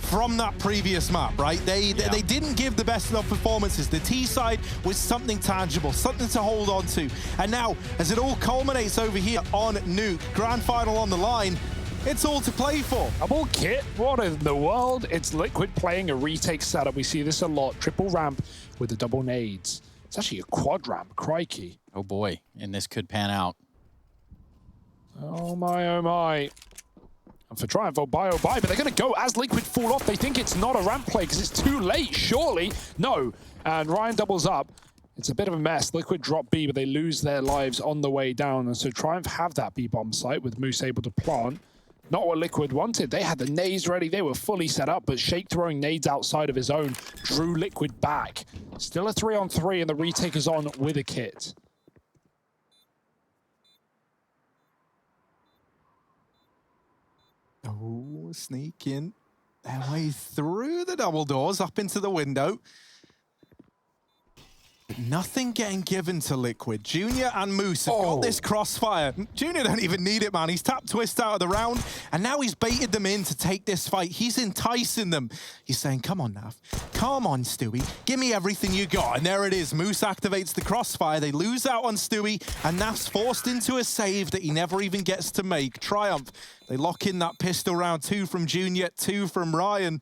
from that previous map, right? They didn't give the best enough performances. The T side was something tangible, something to hold on to. And now, as it all culminates over here on Nuke, grand final on the line, it's all to play for. Double kit? What in the world? It's Liquid playing a retake setup. We see this a lot. Triple ramp with the double nades. It's actually a quad ramp, crikey. Oh boy, and this could pan out. Oh my. And for Triumph, oh bye, but they're going to go as Liquid fall off. They think it's not a ramp play because it's too late, surely. No, and Ryan doubles up. It's a bit of a mess. Liquid drop B, but they lose their lives on the way down. And so Triumph have that B-bomb site with Moose able to plant. Not what Liquid wanted. They had the nades ready. They were fully set up, but Shake throwing nades outside of his own drew Liquid back. Still a 3-on-3, and the retake is on with a kit. Oh, sneaking their way through the double doors up into the window. But nothing getting given to Liquid. Junior and Moose have got this crossfire. Junior don't even need it, man. He's tapped Twist out of the round, and now he's baited them in to take this fight. He's enticing them. He's saying, come on, Nav. Come on, Stewie. Give me everything you got. And there it is. Moose activates the crossfire. They lose out on Stewie, and Nav's forced into a save that he never even gets to make. Triumph, they lock in that pistol round. 2 from Junior, 2 from Ryan.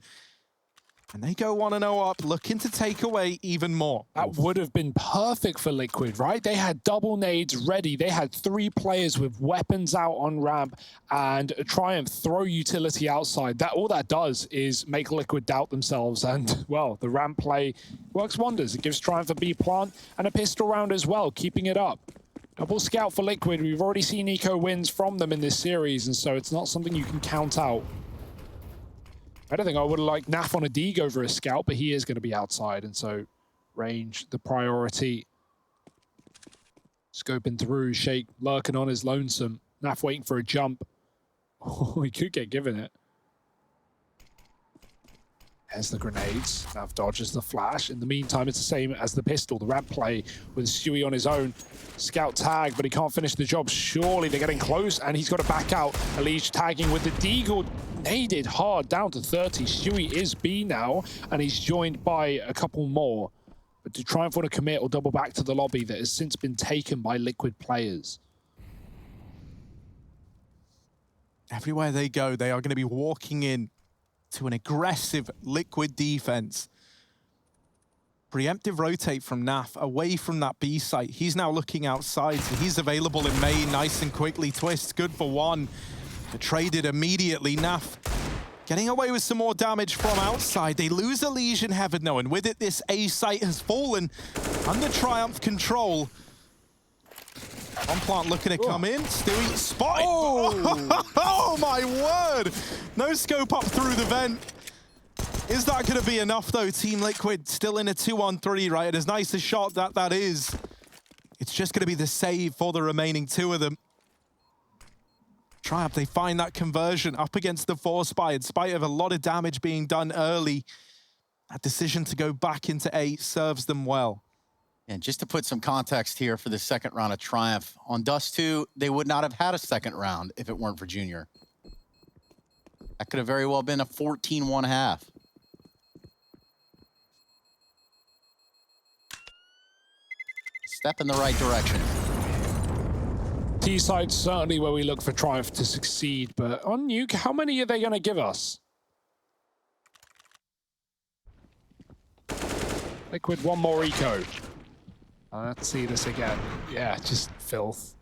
And they go 1-0 up, looking to take away even more. That would have been perfect for Liquid, right? They had double nades ready. They had 3 players with weapons out on ramp and Triumph throw utility outside. All that does is make Liquid doubt themselves. And, well, the ramp play works wonders. It gives Triumph a B plant and a pistol round as well, keeping it up. Double scout for Liquid. We've already seen Eco wins from them in this series, and so it's not something you can count out. I don't think I would have liked Naf on a Deeg over a scout, but he is going to be outside, and so range the priority. Scoping through, Shake lurking on his lonesome. Naf waiting for a jump. Oh, he could get given it. There's the grenades. Nav dodges the flash. In the meantime, it's the same as the pistol. The ramp play with Stewie on his own. Scout tag, but he can't finish the job. Surely they're getting close, and he's got to back out. Elige tagging with the Deagle. Naded hard down to 30. Stewie is B now, and he's joined by a couple more. But to try and want to commit or double back to the lobby that has since been taken by Liquid players. Everywhere they go, they are going to be walking in to an aggressive Liquid defense. Preemptive rotate from Naf away from that B site. He's now looking outside, so he's available in main nice and quickly. Twist, good for 1. Traded immediately. Naf getting away with some more damage from outside. They lose a Legion Heaven though, and with it, this A site has fallen under Triumph control. On plant looking to come in. Stewie spotted. Oh my word! No scope up through the vent. Is that going to be enough though? Team Liquid still in a 2-on-3, right? And as nice a shot that is, it's just going to be the save for the remaining 2 of them. Triumph, they find that conversion up against the 4 spy in spite of a lot of damage being done early. That decision to go back into A serves them well. And just to put some context here for the second round of Triumph, on Dust 2, they would not have had a second round if it weren't for Junior. That could have very well been a 14-1-1/2. Step in the right direction. T-side certainly where we look for Triumph to succeed, but on Nuke, how many are they going to give us? Liquid, 1 more eco. Let's see this again. Yeah, just filth.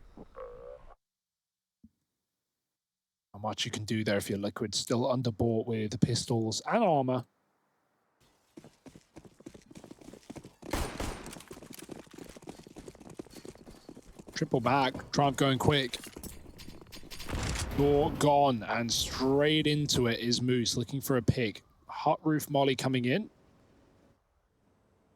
How much you can do there if you're Liquid, still underbought with the pistols and armor. Triple back, Triumph going quick. Door gone, and straight into it is Moose looking for a pick. Hot roof molly coming in.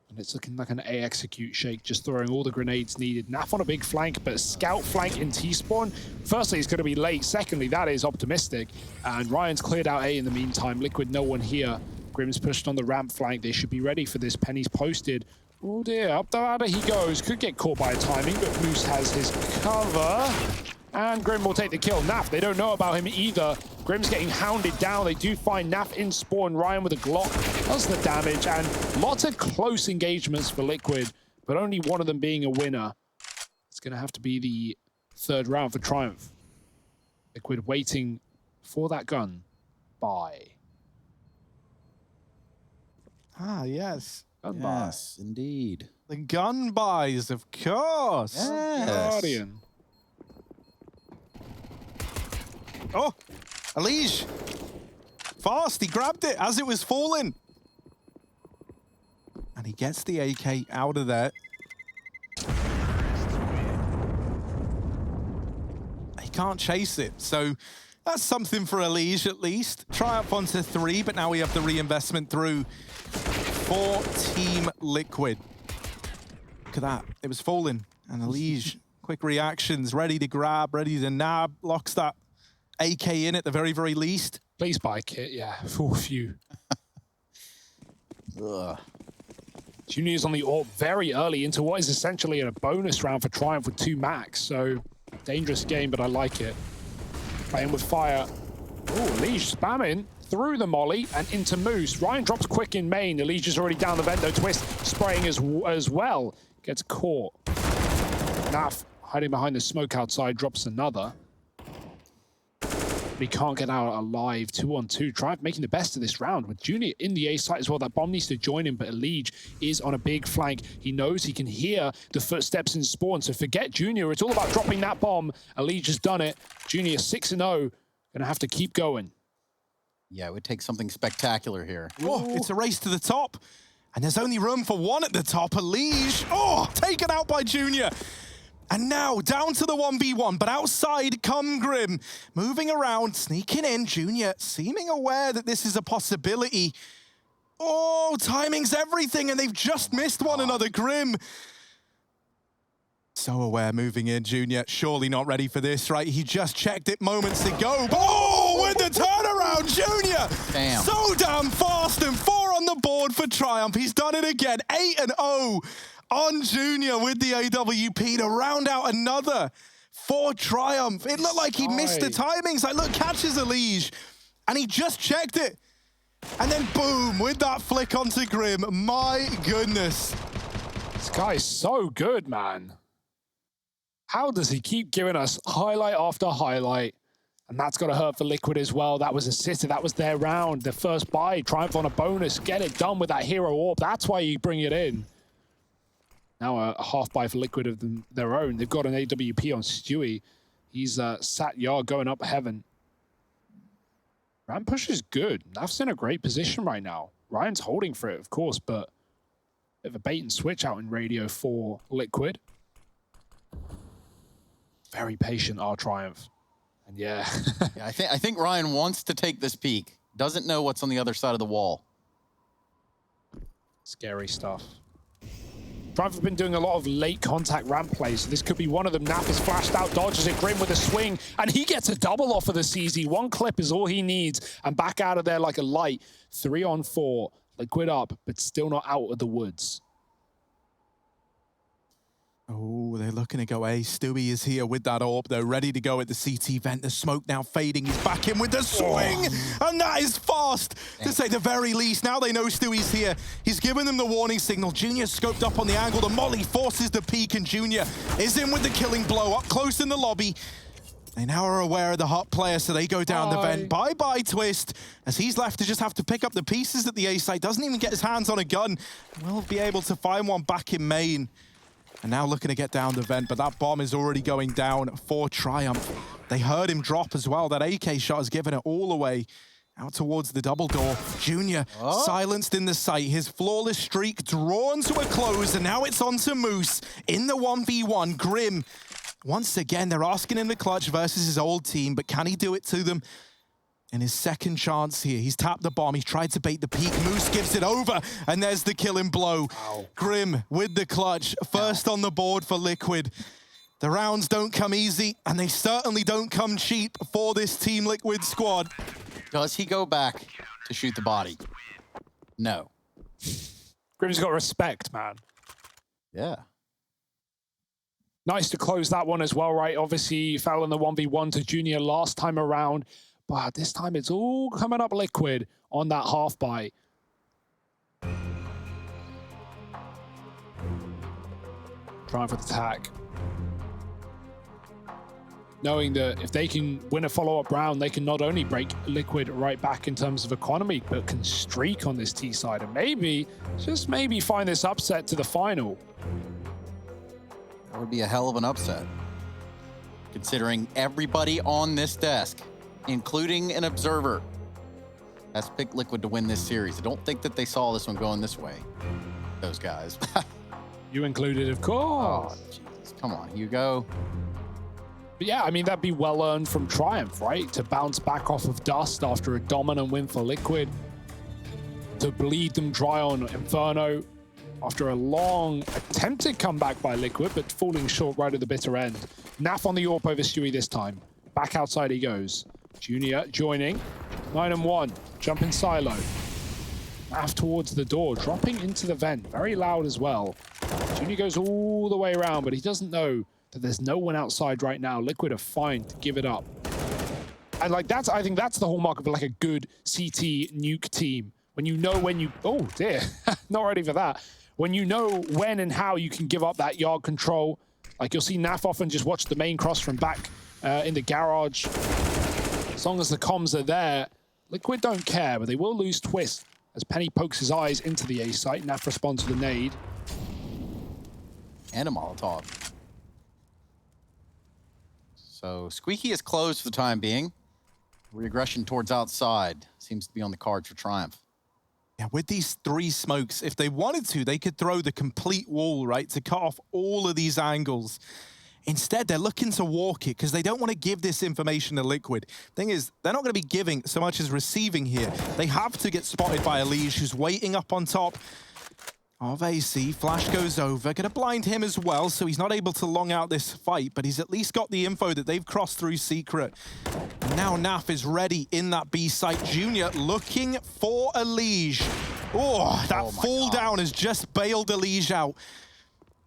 And it's looking like an A execute. Shake just throwing all the grenades needed. Naf on a big flank, but a scout flank in T-spawn. Firstly, it's going to be late. Secondly, that is optimistic. And Ryan's cleared out A in the meantime. Liquid, no one here. Grim's pushed on the ramp flank. They should be ready for this. Penny's posted. Oh dear, up the ladder he goes. Could get caught by a timing, but Moose has his cover. And Grim will take the kill. Naf, they don't know about him either. Grim's getting hounded down. They do find Naf in spawn. Ryan with a Glock does the damage, and lots of close engagements for Liquid, but only one of them being a winner. It's going to have to be the third round for Triumph. Liquid waiting for that gun by. Ah, yes. Gun Yes, indeed. The gun buys, of course. Yes. Guardian. Oh, Elige. Fast, he grabbed it as it was falling. And he gets the AK out of there. He can't chase it, so that's something for Elige at least. Triumph onto 3, but now we have the reinvestment through for Team Liquid. Look at that, it was falling. And Elige, quick reactions, ready to grab, ready to nab, locks that AK in at the very, very least. Please buy kit, yeah, for a few. Ugh. Junior's on the AWP very early into what is essentially a bonus round for Triumph with 2 max, so dangerous game, but I like it. Playing with fire. Oh, Elige spamming through the molly and into Moose. Ryan drops quick in main. Elige is already down the vent, though. Twist spraying as well. Gets caught. Naf hiding behind the smoke outside, drops another. But he can't get out alive. 2-on-2. Triumph making the best of this round with Junior in the A site as well. That bomb needs to join him, but Elige is on a big flank. He knows he can hear the footsteps in spawn, so forget Junior. It's all about dropping that bomb. Elige has done it. Junior 6-0. Gonna have to keep going. Yeah, it would take something spectacular here. Oh, it's a race to the top. And there's only room for one at the top. Elige, oh, taken out by Junior. And now down to the 1v1, but outside come Grim. Moving around, sneaking in. Junior seeming aware that this is a possibility. Oh, timing's everything, and they've just missed one another. Grim. So aware moving in, Junior. Surely not ready for this, right? He just checked it moments ago. Oh, with the turnaround, Junior! Damn. So damn fast, and 4 on the board for Triumph. He's done it again, 8-0 on Junior with the AWP to round out another for Triumph. It looked like he missed the timings. Like, look, catches Elige, and he just checked it. And then boom, with that flick onto Grim. My goodness. This guy's so good, man. How does he keep giving us highlight after highlight? And that's got to hurt for Liquid as well. That was a sitter. That was their round. Their first buy. Triumph on a bonus. Get it done with that hero AWP. That's why you bring it in. Now a half buy for Liquid of their own. They've got an AWP on Stewie. He's sat yard going up heaven. Ramp push is good. Naf's in a great position right now. Ryan's holding for it, of course, but bit of a bait and switch out in radio for Liquid. Very patient, our Triumph. And yeah. Yeah, I think Ryan wants to take this peek. Doesn't know what's on the other side of the wall. Scary stuff. Triumph have been doing a lot of late contact ramp plays, so this could be one of them. Naf is flashed out, dodges it, Grim with a swing, and he gets a double off of the CZ. 1 clip is all he needs, and back out of there like a light. 3-on-4, Liquid up, but still not out of the woods. Oh, they're looking to go A. Stewie is here with that AWP, though, ready to go at the CT vent. The smoke now fading. He's back in with the swing, and that is fast, to say the very least. Now they know Stewie's here. He's given them the warning signal. Junior scoped up on the angle. The molly forces the peek, and Junior is in with the killing blow, up close in the lobby. They now are aware of the hot player, so they go down the vent. Bye-bye, Twist, as he's left to just have to pick up the pieces at the A site. Doesn't even get his hands on a gun. Will be able to find one back in main. And now looking to get down the vent, but that bomb is already going down for Triumph. They heard him drop as well. That AK shot has given it all away. Out towards the double door. Junior silenced in the sight. His flawless streak drawn to a close, and now it's on to Moose in the 1v1. Grim, once again, they're asking him to clutch versus his old team, but can he do it to them? In his second chance here, he's tapped the bomb. He's tried to bait the peak. Moose gives it over, and there's the killing blow. Ow. Grim with the clutch. First on the board for Liquid. The rounds don't come easy, and they certainly don't come cheap for this Team Liquid squad. Does he go back to shoot the body? No. Grim's got respect, man. Yeah. Nice to close that one as well, right? Obviously, fell in the 1v1 to Junior last time around. but this time it's all coming up Liquid on that half buy. Trying for the attack. Knowing that if they can win a follow-up round, they can not only break Liquid right back in terms of economy, but can streak on this T side and maybe, just maybe, find this upset to the final. That would be a hell of an upset, considering everybody on this desk, including an observer, has picked Liquid to win this series. I don't think that they saw this one going this way, those guys. You included, of course. Oh, Jesus. Come on, Hugo. But yeah, I mean, that'd be well earned from Triumph, right? To bounce back off of Dust after a dominant win for Liquid. To bleed them dry on Inferno after a long attempted comeback by Liquid, but falling short right at the bitter end. Naf on the AWP over Stewie this time. Back outside he goes. Junior joining. 9-1. Jumping silo. Naf towards the door, dropping into the vent. Very loud as well. Junior goes all the way around, but he doesn't know that there's no one outside right now. Liquid are fine to give it up. And like I think that's the hallmark of like a good CT Nuke team. When you know when you, oh dear, not ready for that. When you know when and how you can give up that yard control. Like you'll see Naf often just watch the main cross from back in the garage. As long as the comms are there, Liquid don't care, but they will lose Twist as Penny pokes his eyes into the A site. Naf responds to the nade. And a Molotov. So Squeaky is closed for the time being. Reaggression towards outside seems to be on the cards for Triumph. Yeah, with these 3 smokes, if they wanted to, they could throw the complete wall, right, to cut off all of these angles. Instead, they're looking to walk it because they don't want to give this information to Liquid. Thing is, they're not going to be giving so much as receiving here. They have to get spotted by Elige, who's waiting up on top of AC. Flash goes over, gonna blind him as well, so he's not able to long out this fight, but he's at least got the info that they've crossed through secret. And now Naf is ready in that B site. Junior looking for Elige. Oh, that fall down has just bailed Elige out.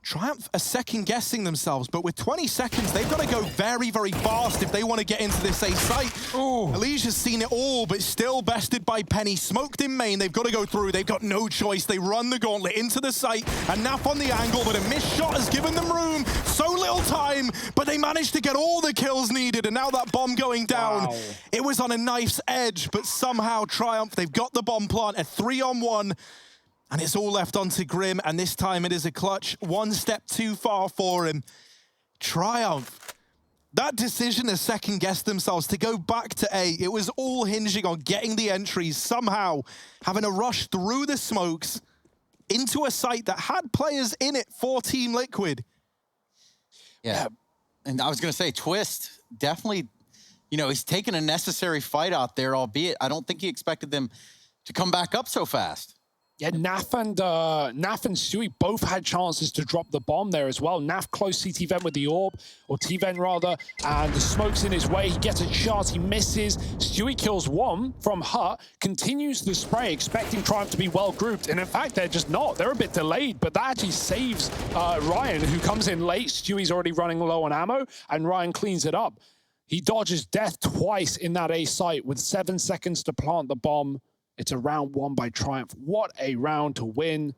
Triumph are second-guessing themselves, but with 20 seconds, they've got to go very, very fast if they want to get into this A site. Elige has seen it all, but still bested by Penny. Smoked in main, they've got to go through. They've got no choice. They run the gauntlet into the site, and Naf on the angle, but a missed shot has given them room. So little time, but they managed to get all the kills needed, and now that bomb going down. Wow. It was on a knife's edge, but somehow Triumph, they've got the bomb plant at 3-on-1. And it's all left onto Grim, and this time it is a clutch. One step too far for him. Triumph. That decision has second-guessed themselves to go back to A. It was all hinging on getting the entries, somehow having a rush through the smokes into a site that had players in it for Team Liquid. Yeah, and I was going to say, Twist, definitely, you know, he's taken a necessary fight out there, albeit I don't think he expected them to come back up so fast. Yeah, Naf and Stewie both had chances to drop the bomb there as well. Naf close CT vent with the orb, or T-vent rather, and the smoke's in his way. He gets a shot, he misses. Stewie kills one from Hut, continues the spray, expecting Triumph to be well grouped, and in fact, they're just not. They're a bit delayed, but that actually saves Ryan, who comes in late. Stewie's already running low on ammo, and Ryan cleans it up. He dodges death twice in that A site with 7 seconds to plant the bomb. It's a round 1 by Triumph. What a round to win.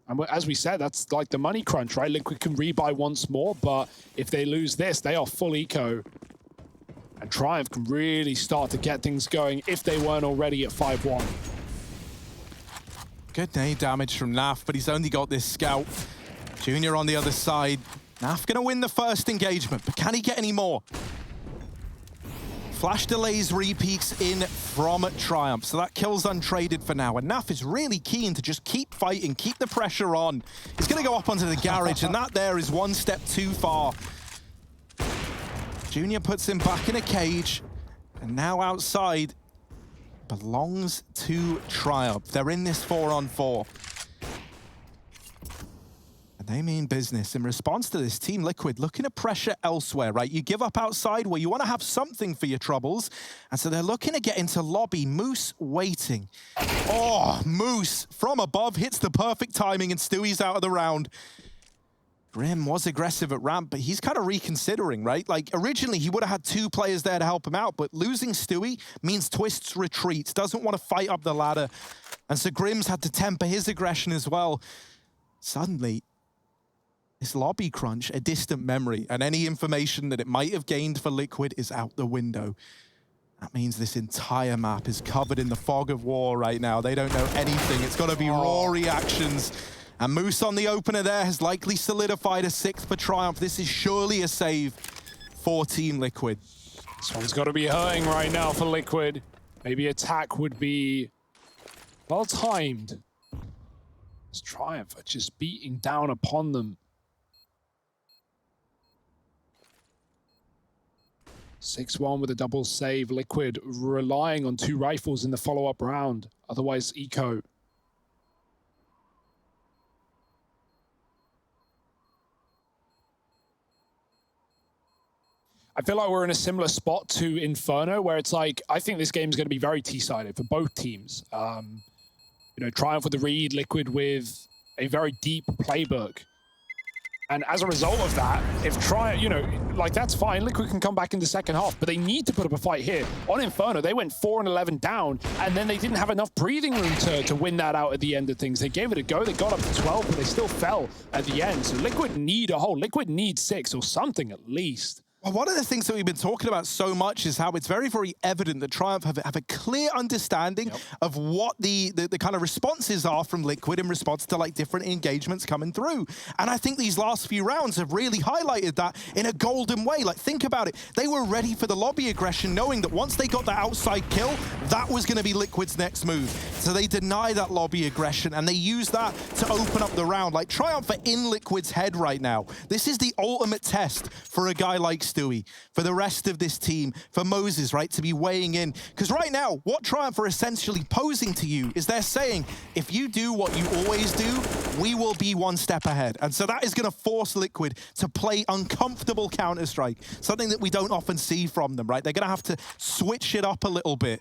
And as we said, that's like the money crunch, right? Liquid can rebuy once more, but if they lose this, they are full eco. And Triumph can really start to get things going if they weren't already at 5-1. Good nade damage from Naf, but he's only got this scout. Junior on the other side. Naf gonna win the first engagement, but can he get any more? Flash delays repeats in from Triumph, so that kill's untraded for now. And Naf is really keen to just keep fighting, keep the pressure on. He's going to go up onto the garage, and that there is one step too far. Junior puts him back in a cage, and now outside belongs to Triumph. They're in this 4-on-4. They mean business. In response to this, Team Liquid looking to pressure elsewhere, right? You give up outside where you want to have something for your troubles. And so they're looking to get into lobby. Moose waiting. Oh, Moose from above hits the perfect timing and Stewie's out of the round. Grim was aggressive at ramp, but he's kind of reconsidering, right? Like, originally, he would have had 2 players there to help him out, but losing Stewie means Twist's retreats, doesn't want to fight up the ladder. And so Grim's had to temper his aggression as well. Suddenly, this lobby crunch, a distant memory, and any information that it might have gained for Liquid is out the window. That means this entire map is covered in the fog of war right now. They don't know anything. It's got to be raw reactions. And Moose on the opener there has likely solidified a 6th for Triumph. This is surely a save for Team Liquid. This one's got to be hurting right now for Liquid. Maybe attack would be well timed. This Triumph are just beating down upon them. 6-1 with a double save. Liquid relying on 2 rifles in the follow-up round. Otherwise, eco. I feel like we're in a similar spot to Inferno, where it's like, I think this game is going to be very T-sided for both teams. You know, Triumph with the read, Liquid with a very deep playbook. And as a result of that, if Triumph, you know, like that's fine, Liquid can come back in the second half, but they need to put up a fight here. On Inferno, they went 4-11 down, and then they didn't have enough breathing room to win that out at the end of things. They gave it a go, they got up to 12, but they still fell at the end. So Liquid need a hole. Liquid needs 6 or something at least. Well, one of the things that we've been talking about so much is how it's very, very evident that Triumph have a clear understanding of what the kind of responses are from Liquid in response to like different engagements coming through. And I think these last few rounds have really highlighted that in a golden way. Like, think about it. They were ready for the lobby aggression, knowing that once they got that outside kill, that was going to be Liquid's next move. So they deny that lobby aggression, and they use that to open up the round. Like, Triumph are in Liquid's head right now. This is the ultimate test for a guy like Stewie, for the rest of this team, for Moses, right, to be weighing in. Because right now, what Triumph are essentially posing to you is they're saying, if you do what you always do, we will be 1 step ahead. And so that is going to force Liquid to play uncomfortable Counter-Strike, something that we don't often see from them, right? They're going to have to switch it up a little bit.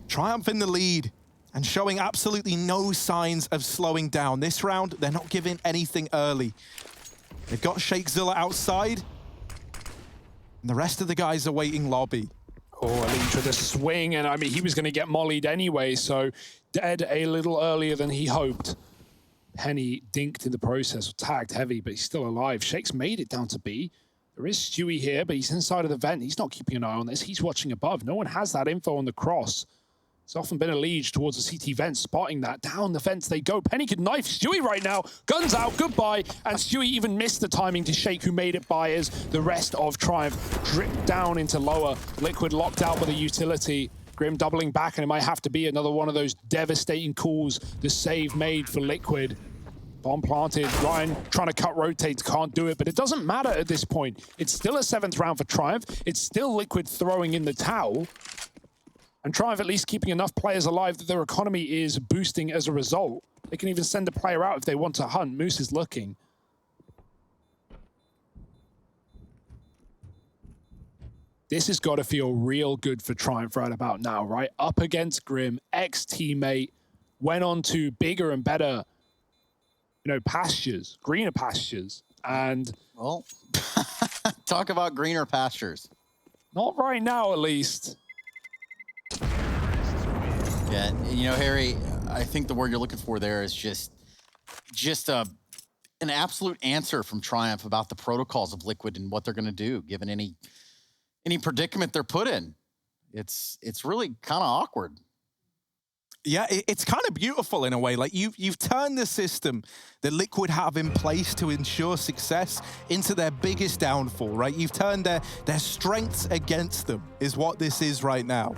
Triumph in the lead and showing absolutely no signs of slowing down. This round, they're not giving anything early. They've got Shakezilla outside, and the rest of the guys are waiting lobby. Oh, Elite with a swing, and I mean, he was going to get mollied anyway, so dead a little earlier than he hoped. Penny dinked in the process, tagged heavy, but he's still alive. Shake's made it down to B. There is Stewie here, but he's inside of the vent. He's not keeping an eye on this. He's watching above. No one has that info on the cross. It's often been a lead towards the CT vent, spotting that. Down the fence they go. Penny could knife Stewie right now. Guns out, goodbye. And Stewie even missed the timing to Shake, who made it by as the rest of Triumph dripped down into lower. Liquid locked out with a utility. Grim doubling back, and it might have to be another one of those devastating calls. The save made for Liquid. Bomb planted. Ryan trying to cut rotates, can't do it, but it doesn't matter at this point. It's still a 7th round for Triumph. It's still Liquid throwing in the towel. And Triumph at least keeping enough players alive that their economy is boosting as a result. They can even send a player out if they want to hunt. Moose is looking. This has got to feel real good for Triumph right about now, right? Up against Grim, ex-teammate, went on to bigger and better, you know, pastures, greener pastures. And well, talk about greener pastures. Not right now, at least. Yeah, you know, Harry, I think the word you're looking for there is just an absolute answer from Triumph about the protocols of Liquid and what they're going to do, given any predicament they're put in. It's really kind of awkward. Yeah, it's kind of beautiful in a way. Like, you've turned the system that Liquid have in place to ensure success into their biggest downfall, right? You've turned their strengths against them, is what this is right now.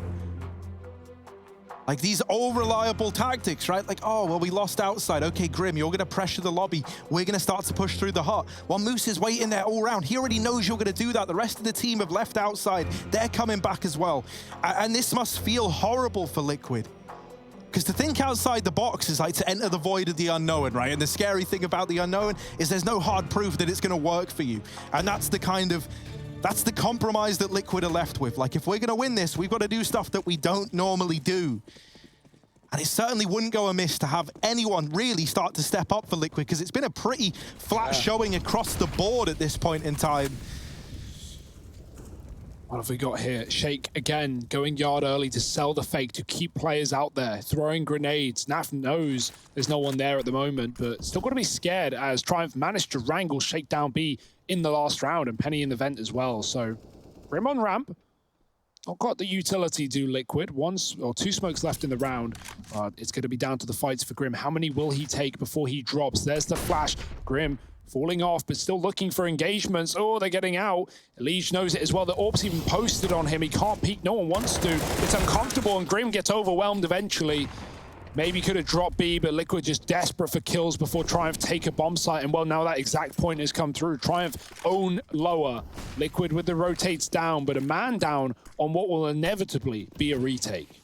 Like, these all-reliable tactics, right? Like, oh, well, we lost outside. Okay, Grim, you're going to pressure the lobby. We're going to start to push through the hut. While Moose is waiting there all round. He already knows you're going to do that. The rest of the team have left outside. They're coming back as well. And this must feel horrible for Liquid. Because to think outside the box is like to enter the void of the unknown, right? And the scary thing about the unknown is there's no hard proof that it's going to work for you. And that's the compromise that Liquid are left with. Like, if we're going to win this, we've got to do stuff that we don't normally do. And it certainly wouldn't go amiss to have anyone really start to step up for Liquid, because it's been a pretty flat showing across the board at this point in time. What have we got here? Shake again, going yard early to sell the fake, to keep players out there, throwing grenades. Naf knows there's no one there at the moment, but still got to be scared as Triumph managed to wrangle Shake down B in the last round, and Penny in the vent as well. So Grim on ramp. Not got the utility do Liquid. Two smokes left in the round. It's going to be down to the fights for Grim. How many will he take before he drops? There's the flash. Grim falling off, but still looking for engagements. Oh, they're getting out. Elige knows it as well. The Orb's even posted on him. He can't peek. No one wants to. It's uncomfortable, and Grim gets overwhelmed eventually. Maybe could have dropped B, but Liquid just desperate for kills before Triumph take a bomb site. And well, now that exact point has come through. Triumph own lower. Liquid with the rotates down, but a man down on what will inevitably be a retake.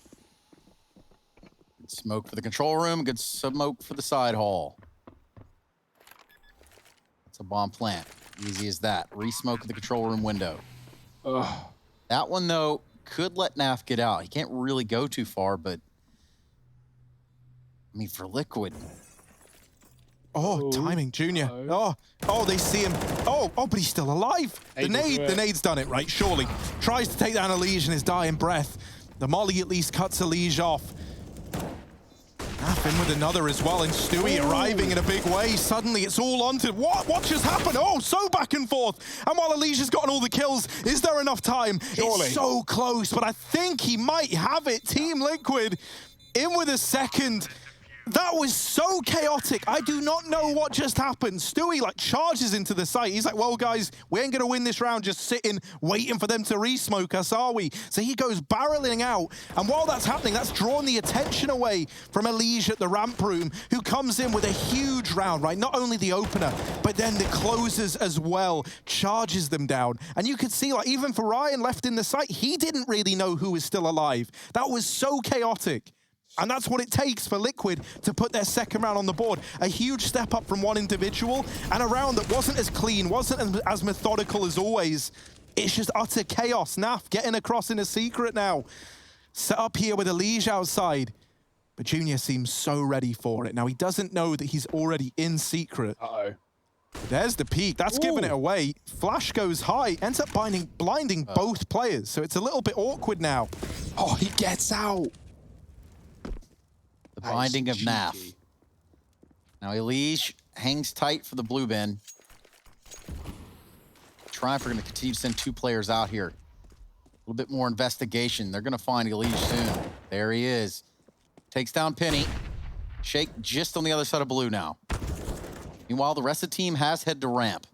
Good smoke for the control room. Good smoke for the side hall. It's a bomb plant. Easy as that. Re-smoke the control room window. Ugh. That one, though, could let Naf get out. He can't really go too far, but I mean, for Liquid. Oh, timing, Junior. Oh, they see him. Oh, but he's still alive. The nade's done it, right? Surely. Tries to take down Elige in his dying breath. The molly at least cuts Elige off. Naf in with another as well, and Stewie arriving in a big way. Suddenly, it's all onto what just happened? Oh, so back and forth. And while Elige's gotten all the kills, is there enough time? Surely. It's so close, but I think he might have it. Team Liquid in with a second. That was so chaotic. I do not know what just happened. Stewie charges into the site. He's like, well, guys, we ain't gonna win this round just sitting, waiting for them to re-smoke us, are we? So he goes barreling out. And while that's happening, that's drawn the attention away from Elige at the ramp room, who comes in with a huge round, right? Not only the opener, but then the closers as well, charges them down. And you could see, even for Ryan left in the site, he didn't really know who was still alive. That was so chaotic. And that's what it takes for Liquid to put their second round on the board. A huge step up from one individual, and a round that wasn't as clean, wasn't as methodical as always. It's just utter chaos. Naf getting across in a secret now. Set up here with Elige outside. But Junior seems so ready for it. Now, he doesn't know that he's already in secret. Uh-oh. There's the peek. That's giving it away. Flash goes high, ends up blinding both players. So it's a little bit awkward now. Oh, he gets out. The binding of Naf. Now Elige hangs tight for the blue bin. Triumph are going to continue to send two players out here. A little bit more investigation. They're going to find Elige soon. There he is. Takes down Penny. Shake just on the other side of blue now. Meanwhile, the rest of the team has head to ramp.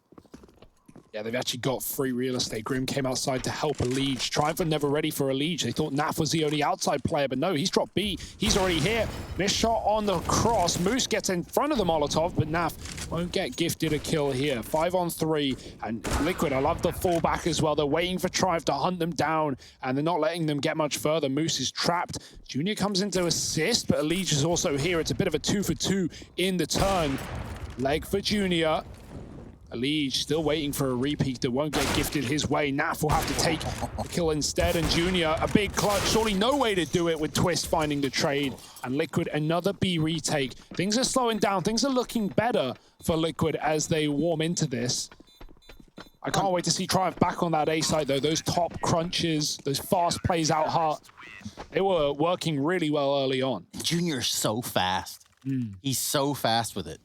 Yeah, they've actually got free real estate. Grim came outside to help Elige. Triumph were never ready for Elige. They thought Naf was the only outside player, but no, he's dropped B. He's already here. Missed shot on the cross. Moose gets in front of the Molotov, but Naf won't get gifted a kill here. 5 on 3, and Liquid, I love the fallback as well. They're waiting for Triumph to hunt them down, and they're not letting them get much further. Moose is trapped. Junior comes in to assist, but Elige is also here. It's a bit of a 2-for-2 in the turn. Leg for Junior. Elige still waiting for a repeat that won't get gifted his way. Naf will have to take the kill instead, and Junior, a big clutch. Surely no way to do it with Twist finding the trade. And Liquid, another B retake. Things are slowing down. Things are looking better for Liquid as they warm into this. I can't wait to see Triumph back on that A side, though. Those top crunches, those fast plays out hard, they were working really well early on. Junior's so fast. He's so fast with it.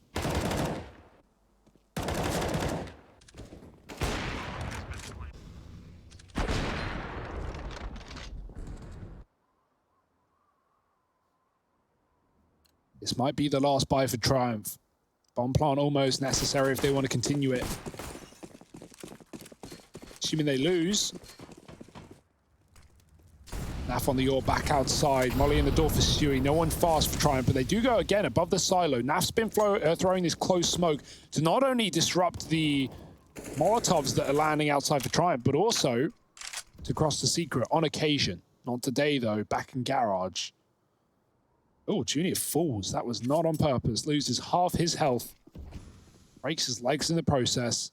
This might be the last buy for Triumph. Bomb plant almost necessary if they want to continue it. Assuming they lose. Naf on the yaw back outside. Molly in the door for Stewie. No one fast for Triumph, but they do go again above the silo. Naf's been throwing this close smoke to not only disrupt the Molotovs that are landing outside for Triumph, but also to cross the secret on occasion. Not today, though. Back in garage. Oh, Junior falls. That was not on purpose. Loses half his health. Breaks his legs in the process.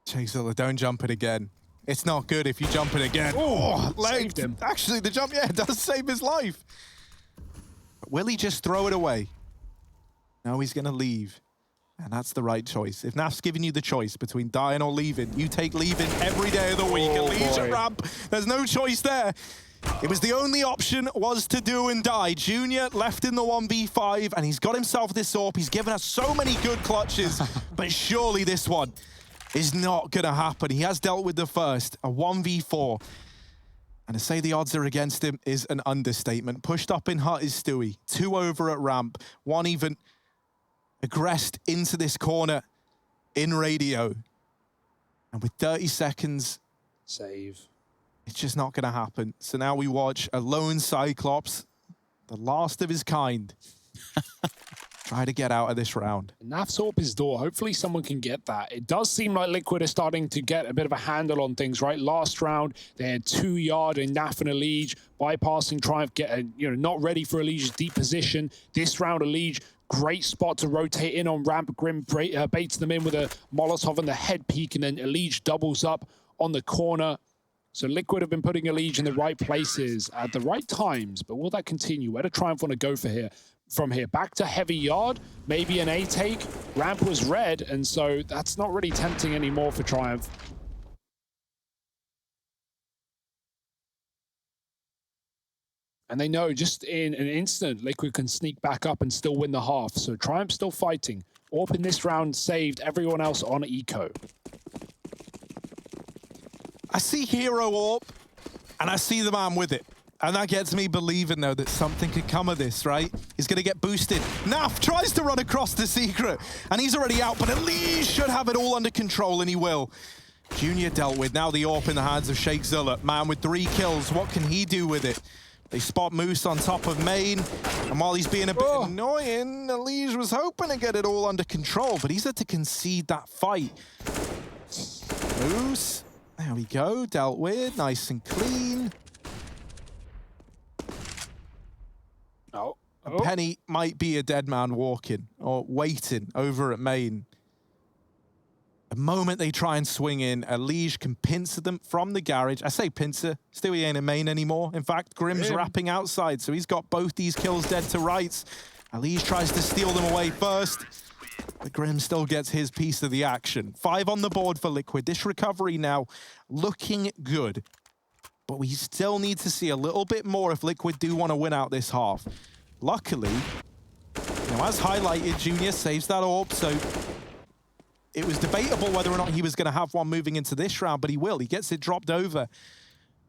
Chaser, don't jump it again. It's not good if you jump in again. Oh, saved him. Actually, the jump, yeah, does save his life. But will he just throw it away? No, he's going to leave. And that's the right choice. If Naf's giving you the choice between dying or leaving, you take leaving every day of the week. Unleash at ramp. There's no choice there. It was the only option was to do and die. Junior left in the 1v5, and he's got himself this AWP. He's given us so many good clutches, but surely this one is not going to happen. He has dealt with the first, a 1v4. And to say the odds are against him is an understatement. Pushed up in hut is Stewie. 2 over at ramp. 1 even aggressed into this corner in radio. And with 30 seconds, save. It's just not going to happen. So now we watch a lone Cyclops, the last of his kind, try to get out of this round. Naf's up his door. Hopefully someone can get that. It does seem like Liquid is starting to get a bit of a handle on things, right? Last round, they had 2 yard in Naf and Elige, bypassing Triumph, not ready for Elige's deep position. This round, Elige, great spot to rotate in on ramp. Grim baits them in with a Molotov on the head peak, and then Elige doubles up on the corner. So Liquid have been putting Elige in the right places at the right times, but will that continue? Where do Triumph want to go from here? Back to heavy yard, maybe an A take. Ramp was red, and so that's not really tempting anymore for Triumph. And they know just in an instant, Liquid can sneak back up and still win the half. So Triumph still fighting. AWP in this round saved everyone else on eco. I see hero AWP, and I see the man with it. And that gets me believing, though, that something could come of this, right? He's going to get boosted. Naf tries to run across the secret, and he's already out, but Elige should have it all under control, and he will. Junior dealt with. Now the AWP in the hands of Sheikh Zilla. Man with 3 kills. What can he do with it? They spot Moose on top of main, and while he's being a bit annoying, Elige was hoping to get it all under control, but he's had to concede that fight. Moose. There we go, dealt with, nice and clean. Oh. Penny might be a dead man walking or waiting over at main. The moment they try and swing in, Elige can pincer them from the garage. I say pincer, Stewie ain't in main anymore. In fact, Grim's wrapping outside, so he's got both these kills dead to rights. Elige tries to steal them away first. But Grim still gets his piece of the action. 5 on the board for Liquid. This recovery now looking good. But we still need to see a little bit more if Liquid do want to win out this half. Luckily, as highlighted, Junior saves that AWP, so it was debatable whether or not he was going to have one moving into this round, but he will. He gets it dropped over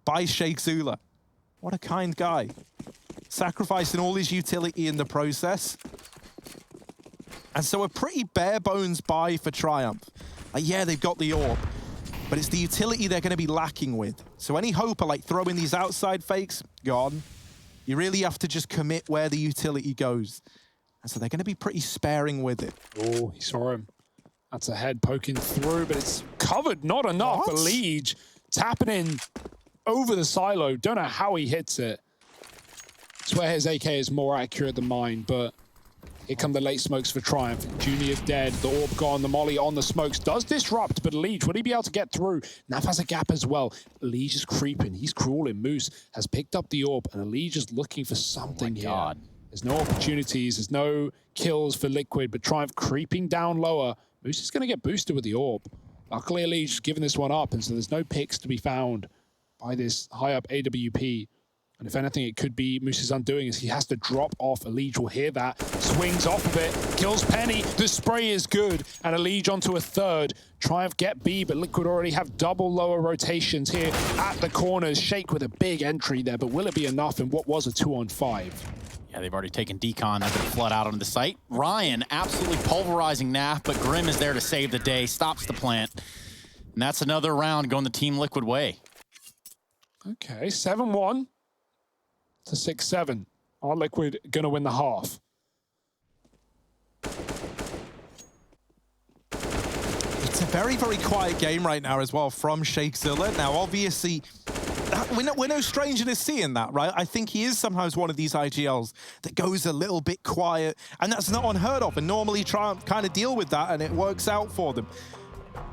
by Sheikh Zula. What a kind guy. Sacrificing all his utility in the process. And so a pretty bare bones buy for Triumph. Yeah, they've got the AWP, but it's the utility they're going to be lacking with. So any hope of throwing these outside fakes, gone. You really have to just commit where the utility goes. And so they're going to be pretty sparing with it. Oh, he saw him. That's a head poking through, but it's covered, not enough. Elige tapping in over the silo. Don't know how he hits it. I swear his AK is more accurate than mine, but here come the late smokes for Triumph. Junior's dead, the AWP gone, the molly on the smokes. Does disrupt, but Elige, would he be able to get through? Naf has a gap as well. Elige is creeping, he's crawling. Moose has picked up the AWP, and Elige is looking for something here. There's no opportunities, there's no kills for Liquid, but Triumph creeping down lower. Moose is going to get boosted with the AWP. Luckily, Elige has given this one up, and so there's no picks to be found by this high-up AWP. And if anything, it could be Moose's undoing as he has to drop off. Elige will hear that, swings off of it, kills Penny. The spray is good, and Elige onto a third. Triumph get B, but Liquid already have double lower rotations here at the corners. Shake with a big entry there, but will it be enough in what was a 2-on-5? Yeah, they've already taken decon. They're going to flood out onto the site. Ryan absolutely pulverizing Naf, but Grim is there to save the day, stops the plant. And that's another round going the Team Liquid way. Okay, 7-1. To 6-7. Are Liquid gonna win the half? It's a very, very quiet game right now as well from Sheikh Zilla. Now, obviously, we're no stranger to seeing that, right? I think he is sometimes one of these IGLs that goes a little bit quiet, and that's not unheard of. And normally Triumph kind of deal with that, and it works out for them.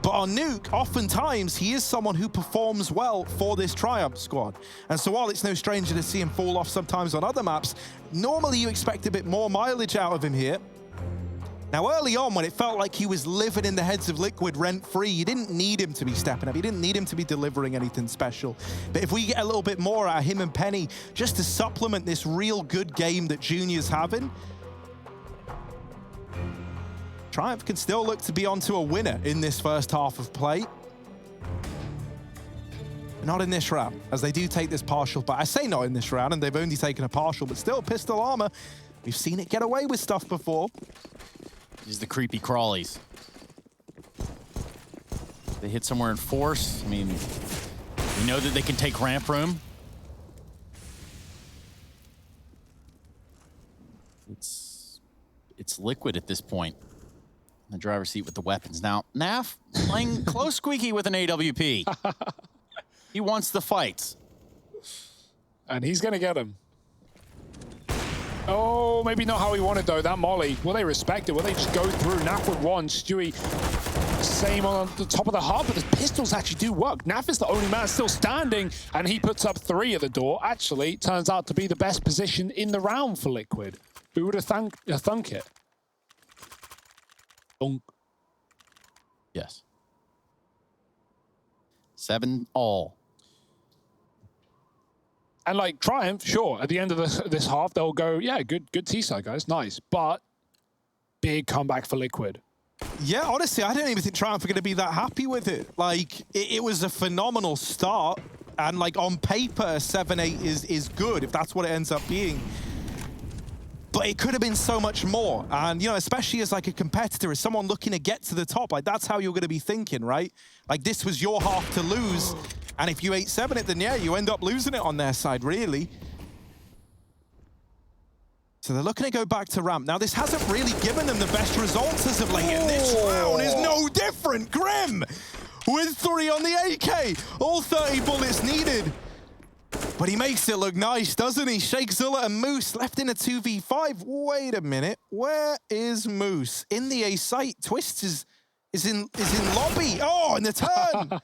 But on Nuke, oftentimes, he is someone who performs well for this Triumph squad. And so while it's no stranger to see him fall off sometimes on other maps, normally you expect a bit more mileage out of him here. Now, early on, when it felt like he was living in the heads of Liquid rent-free, you didn't need him to be stepping up. You didn't need him to be delivering anything special. But if we get a little bit more out of him and Penny, just to supplement this real good game that Junior's having, Triumph can still look to be onto a winner in this first half of play. Not in this round, as they do take this partial, but I say not in this round, and they've only taken a partial, but still pistol armor. We've seen it get away with stuff before. These are the creepy crawlies. They hit somewhere in force. I mean, we know that they can take ramp room. It's Liquid at this point. In the driver's seat with the weapons. Now, Naf playing close squeaky with an AWP. He wants the fights. And he's going to get him. Oh, maybe not how he wanted, though. That molly. Will they respect it? Will they just go through? Naf with one. Stewie, same on the top of the hub, but the pistols actually do work. Naf is the only man still standing, and he puts up 3 at the door. Actually, turns out to be the best position in the round for Liquid. Who would have thunk it? Thunk. Yes. 7 all. And like Triumph, sure, at the end of this half, they'll go, yeah, good T-side, guys, nice. But big comeback for Liquid. Yeah, honestly, I don't even think Triumph are going to be that happy with it. Like, it was a phenomenal start. And like on paper, 7-8 is good if that's what it ends up being. But it could have been so much more. And, you know, especially as like a competitor, as someone looking to get to the top, like that's how you're going to be thinking, right? Like this was your half to lose. And if you 8-7 it, then yeah, you end up losing it on their side, really. So they're looking to go back to ramp. Now, this hasn't really given them the best results as of late. And this round is no different. Grim with 3 on the AK. All 30 bullets needed. But he makes it look nice, doesn't he? Shakezilla and Moose left in a 2v5. Wait a minute. Where is Moose? In the A site. Twist is in lobby. Oh, in the turn.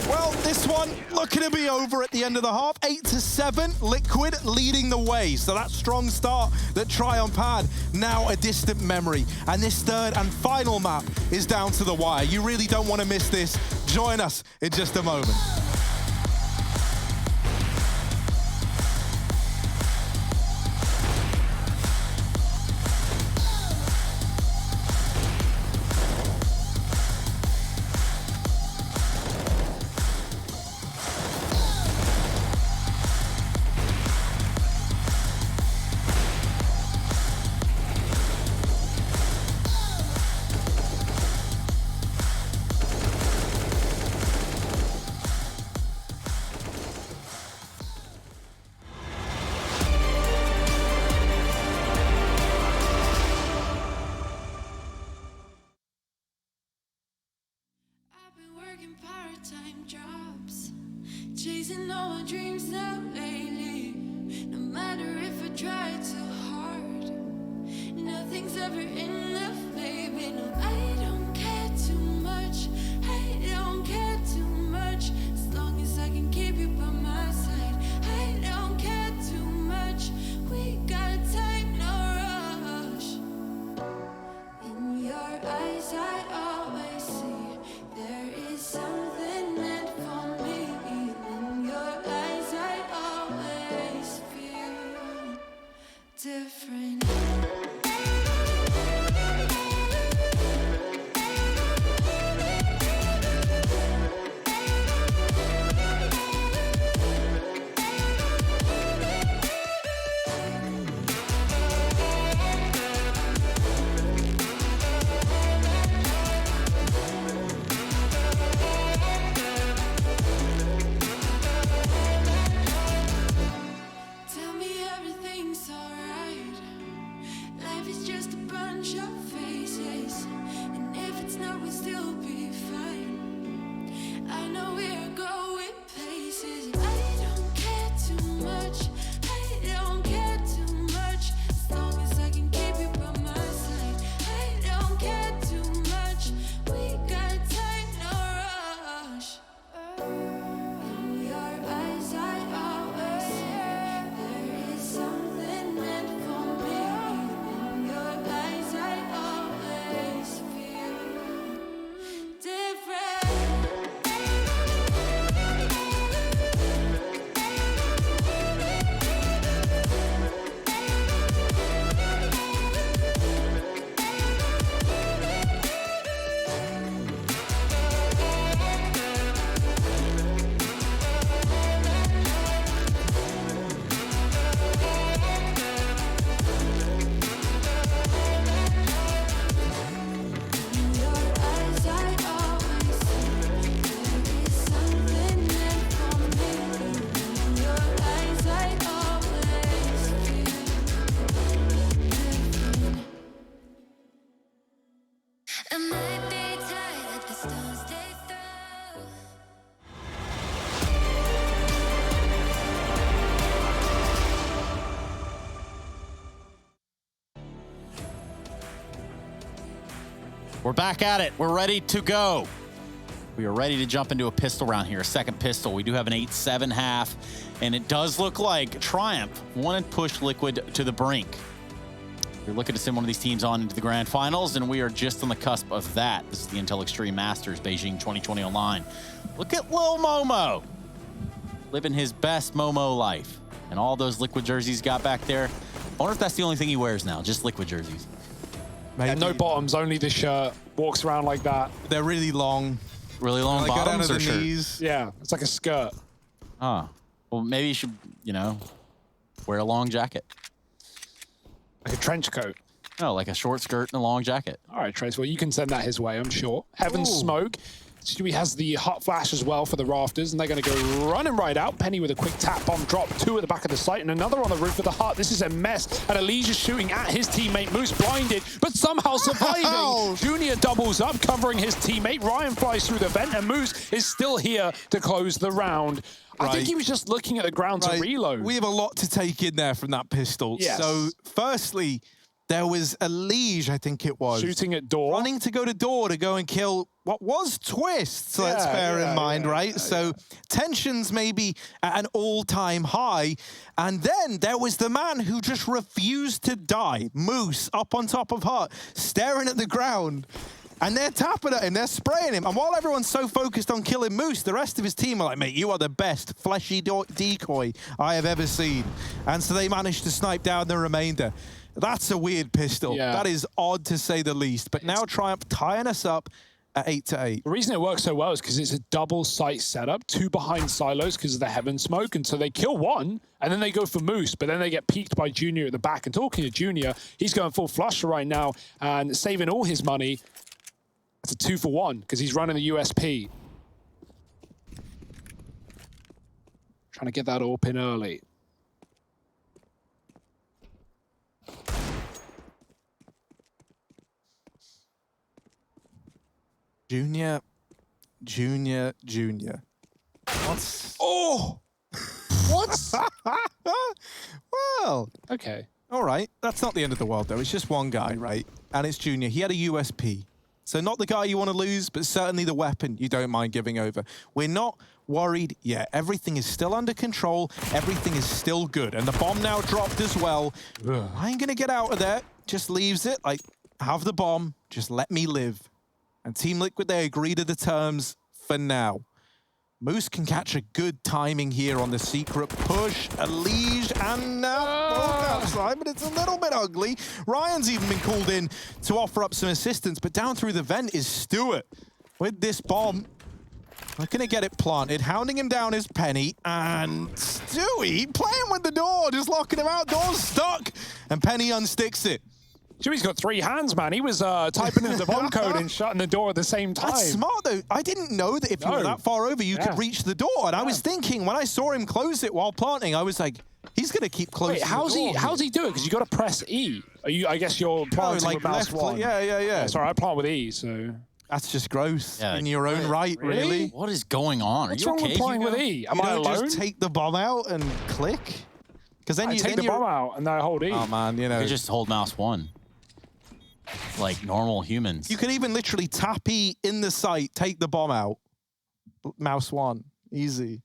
Well, this one looking to be over at the end of the half. 8-7, Liquid leading the way. So that strong start that Triumph had, now a distant memory. And this third and final map is down to the wire. You really don't want to miss this. Join us in just a moment. Part-time jobs, chasing all my dreams now lately. No matter if I try too hard, nothing's ever enough, baby. No, I don't care too much. I don't care too much. As long as I can keep you by my side, I don't care too much. We got time, no rush. In your eyes, I always see there is something meant for me. In your eyes, I always feel different. We're back at it. We're ready to go. We are ready to jump into a pistol round here, a second pistol. We do have an 8-7 half, and it does look like Triumph want to push Liquid to the brink. We're looking to send one of these teams on into the grand finals, and we are just on the cusp of that. This is the Intel Extreme Masters Beijing 2020 Online. Look at Lil Momo, living his best Momo life. And all those Liquid jerseys got back there. I wonder if that's the only thing he wears now, just Liquid jerseys. Maybe. And no bottoms, only the shirt. Walks around like that. They're really long. Really long bottoms or shirt? Knees. Yeah, it's like a skirt. Oh, well, maybe you should, you know, wear a long jacket. Like a trench coat. No, like a short skirt and a long jacket. All right, Trace, well, you can send that his way, I'm sure. Heaven's Smoke. Stewie has the hot flash as well for the rafters, and they're going to go running right out. Penny with a quick tap bomb drop, 2 at the back of the site, and another on the roof of the hut. This is a mess, and Elijah shooting at his teammate. Moose blinded, but somehow surviving. Junior doubles up, covering his teammate. Ryan flies through the vent, and Moose is still here to close the round. I think he was just looking at the ground to reload. We have a lot to take in there from that pistol. Yes. So, firstly, there was a Liege, I think it was. Shooting at door. Running to go to door to go and kill what was Twist, so let's bear in mind, right? So tensions maybe at an all-time high. And then there was the man who just refused to die. Moose up on top of Hut, staring at the ground. And they're tapping at him, they're spraying him. And while everyone's so focused on killing Moose, the rest of his team are like, mate, you are the best fleshy decoy I have ever seen. And so they managed to snipe down the remainder. That's a weird pistol. Yeah. That is odd to say the least. But now Triumph tying us up at 8-8. The reason it works so well is because it's a double site setup, 2 behind silos because of the Heaven Smoke, and so they kill one, and then they go for Moose, but then they get peeked by Junior at the back. And talking to Junior, he's going full flusher right now and saving all his money. It's a 2 for 1 because he's running the USP. Trying to get that AWP in early. Junior. What's... Oh! What? Well, Okay. all right. That's not the end of the world, though. It's just one guy, right? And it's Junior. He had a USP. So not the guy you want to lose, but certainly the weapon you don't mind giving over. We're not worried yet. Everything is still under control. Everything is still good. And the bomb now dropped as well. I ain't going to get out of there. Just leaves it. Like, have the bomb. Just let me live. And Team Liquid, they agree to the terms for now. Moose can catch a good timing here on the secret push. A Liege and now both outside, but it's a little bit ugly. Ryan's even been called in to offer up some assistance, but down through the vent is Stewart with this bomb. Not gonna get it planted. Hounding him down is Penny, and Stewie playing with the door, just locking him out. Door's stuck, and Penny unsticks it. Stewie's got 3 hands, man. He was typing in the bomb code and shutting the door at the same time. That's smart, though. I didn't know that if you were that far over, you could reach the door. And I was thinking, when I saw him close it while planting, I was like, he's going to keep closing the door. How's he do it? Because you got to press E. I guess you're planting with mouse 1. Yeah. Sorry, I plant with E, so... That's just gross in your own right, really. What is going on? What's wrong with playing with E? Am I alone? Just take the bomb out and click? Because then I take the bomb out and I hold E. Oh, man, you know. You just hold mouse 1. Like normal humans. You can even literally tap E in the site, take the bomb out. Mouse 1. Easy.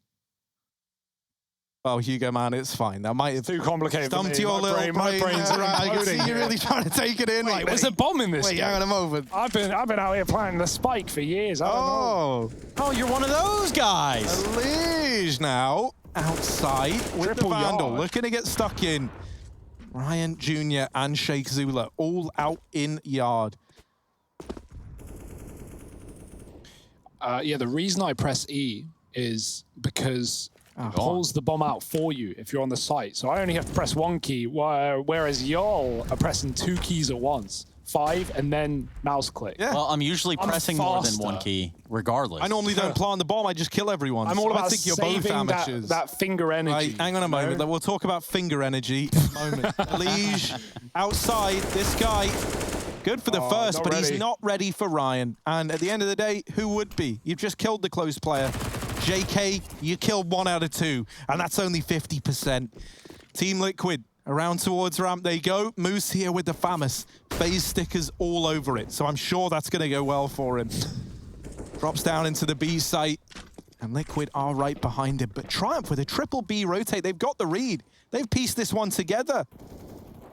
Oh, Hugo, man, it's fine. That might have too complicated. Stumped your little brain. My brain's I can see you really trying to take it in. Wait, there's a bomb in this game. Hang on a moment. I've been out here planting the spike for years. I don't know. Oh, you're one of those guys. A Liege now outside with Triple the Vandal. yard. Looking to get stuck in. Ryan Jr. and Sheikh Zula all out in yard. Yeah, the reason I press E is because it pulls the bomb out for you if you're on the site. So I only have to press 1 key, whereas y'all are pressing 2 keys at once. 5 and then mouse click. Yeah. Well, I'm usually pressing more than 1 key, regardless. I normally don't plant the bomb, I just kill everyone. I'm all so about I think you're both saving amateurs. that finger energy. Right, hang on a moment. We'll talk about finger energy in a moment. Liege outside. This guy, good for the first, but he's not ready for Ryan. And at the end of the day, who would be? You've just killed the close player. JK, you killed 1 out of 2, and that's only 50%. Team Liquid Around towards ramp they go. Moose here with the Famous. Phase stickers all over it, so I'm sure that's going to go well for him. Drops down into the B site, and Liquid are right behind him. But Triumph with a triple B rotate, they've got the read. They've pieced this one together.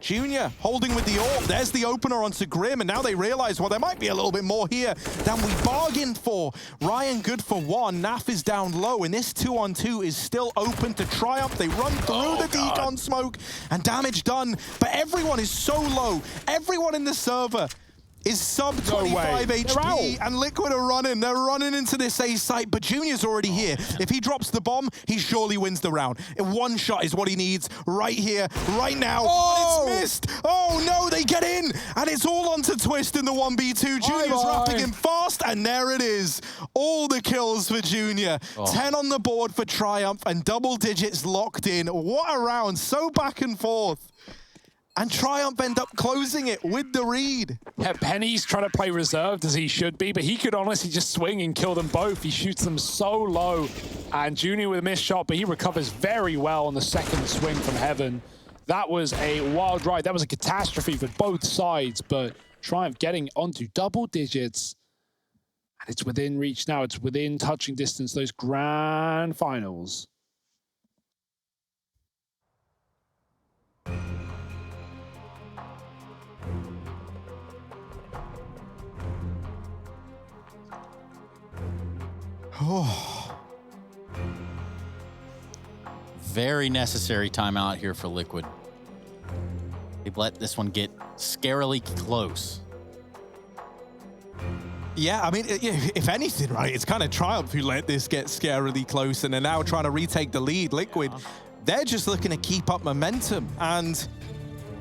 Junior holding with the AWP. There's the opener onto Grim, and now they realize, well, there might be a little bit more here than we bargained for. Ryan good for one. Naf is down low, and this 2-on-2 is still open to Triumph. They run through the decon smoke, and damage done. But everyone is so low. Everyone in the server is sub 25 HP, and Liquid are running. They're running into this A site, but Junior's already here. If he drops the bomb, he surely wins the round. One shot is what he needs right here, right now. Oh! But it's missed. Oh no, they get in, and it's all onto Twist in the 1v2. Junior's wrapping him fast, and there it is. All the kills for Junior. 10 on the board for Triumph, and double digits locked in. What a round, so back and forth. And Triumph end up closing it with the read. Yeah, Penny's trying to play reserved as he should be, but he could honestly just swing and kill them both. He shoots them so low. And Junior with a missed shot, but he recovers very well on the second swing from Heaven. That was a wild ride. That was a catastrophe for both sides, but Triumph getting onto double digits. And it's within reach now. It's within touching distance, those grand finals. Oh. Very necessary timeout here for Liquid. They've let this one get scarily close. Yeah, I mean, if anything, right, it's kind of Triumph who let this get scarily close, and they're now trying to retake the lead. Liquid, they're just looking to keep up momentum, and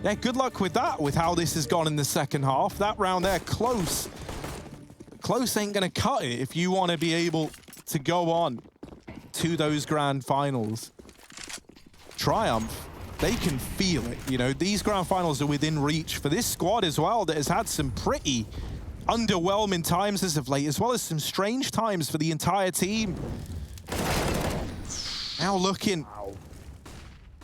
yeah, good luck with that, with how this has gone in the second half. That round there, close. Close ain't gonna cut it if you want to be able to go on to those grand finals. Triumph, they can feel it. You know, these grand finals are within reach for this squad as well that has had some pretty underwhelming times as of late, as well as some strange times for the entire team. Now looking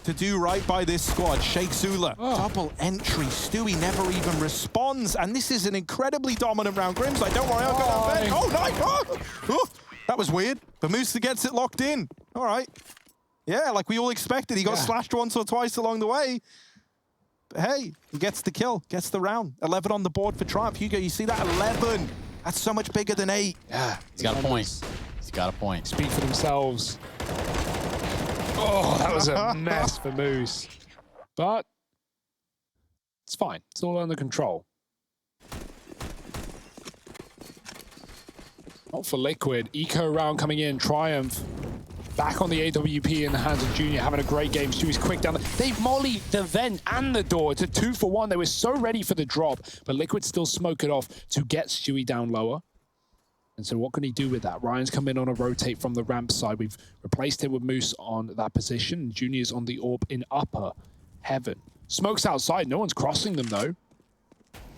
to do right by this squad. Sheikh Zula, double entry. Stewie never even responds, and this is an incredibly dominant round. Grim's like, don't worry, I'll go on bed. Oh, nice. Oh, that was weird. But Musa gets it locked in. All right. Yeah, like we all expected. He got slashed once or twice along the way. But hey, he gets the kill, gets the round. 11 on the board for Triumph. Hugo, you see that? 11. That's so much bigger than 8. Yeah, he's got a point. He's got a point. Speak for themselves. Oh, that was a mess for Moose. But it's fine. It's all under control. Not for Liquid. Eco round coming in. Triumph back on the AWP in the hands of Junior, having a great game. Stewie's quick down. They've mollied the vent and the door. It's a 2-for-1. They were so ready for the drop, but Liquid still smoke it off to get Stewie down lower. And so what can he do with that? Ryan's come in on a rotate from the ramp side. We've replaced him with Moose on that position. Junior's on the AWP in upper Heaven. Smoke's outside. No one's crossing them, though.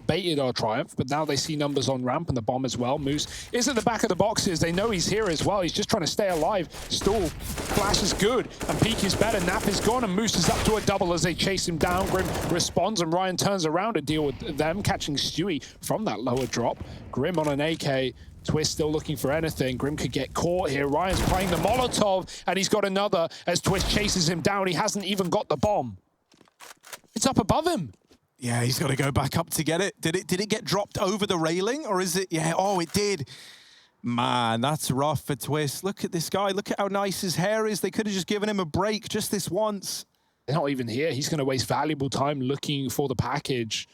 Baited our Triumph, but now they see numbers on ramp and the bomb as well. Moose is at the back of the boxes. They know he's here as well. He's just trying to stay alive. Stall. Flash is good, and Peak is better. Nap is gone, and Moose is up to a double as they chase him down. Grim responds, and Ryan turns around to deal with them, catching Stewie from that lower drop. Grim on an AK. Twist still looking for anything. Grim could get caught here. Ryan's playing the Molotov, and he's got another as Twist chases him down. He hasn't even got the bomb. It's up above him. Yeah, he's got to go back up to get it. Did it get dropped over the railing, or is it? Yeah, oh, it did. Man, that's rough for Twist. Look at this guy. Look at how nice his hair is. They could have just given him a break just this once. They're not even here. He's going to waste valuable time looking for the package.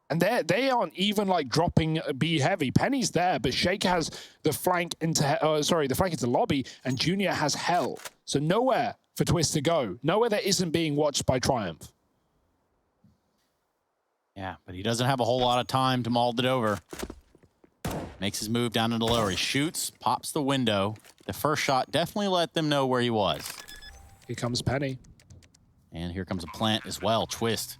And they aren't even like dropping B heavy. Penny's there, but Shake has the flank into the flank into lobby, and Junior has Hell. So nowhere for Twist to go. Nowhere that isn't being watched by Triumph. Yeah, but he doesn't have a whole lot of time to mold it over. Makes his move down into lower. He shoots, pops the window. The first shot definitely let them know where he was. Here comes Penny. And here comes a plant as well. Twist.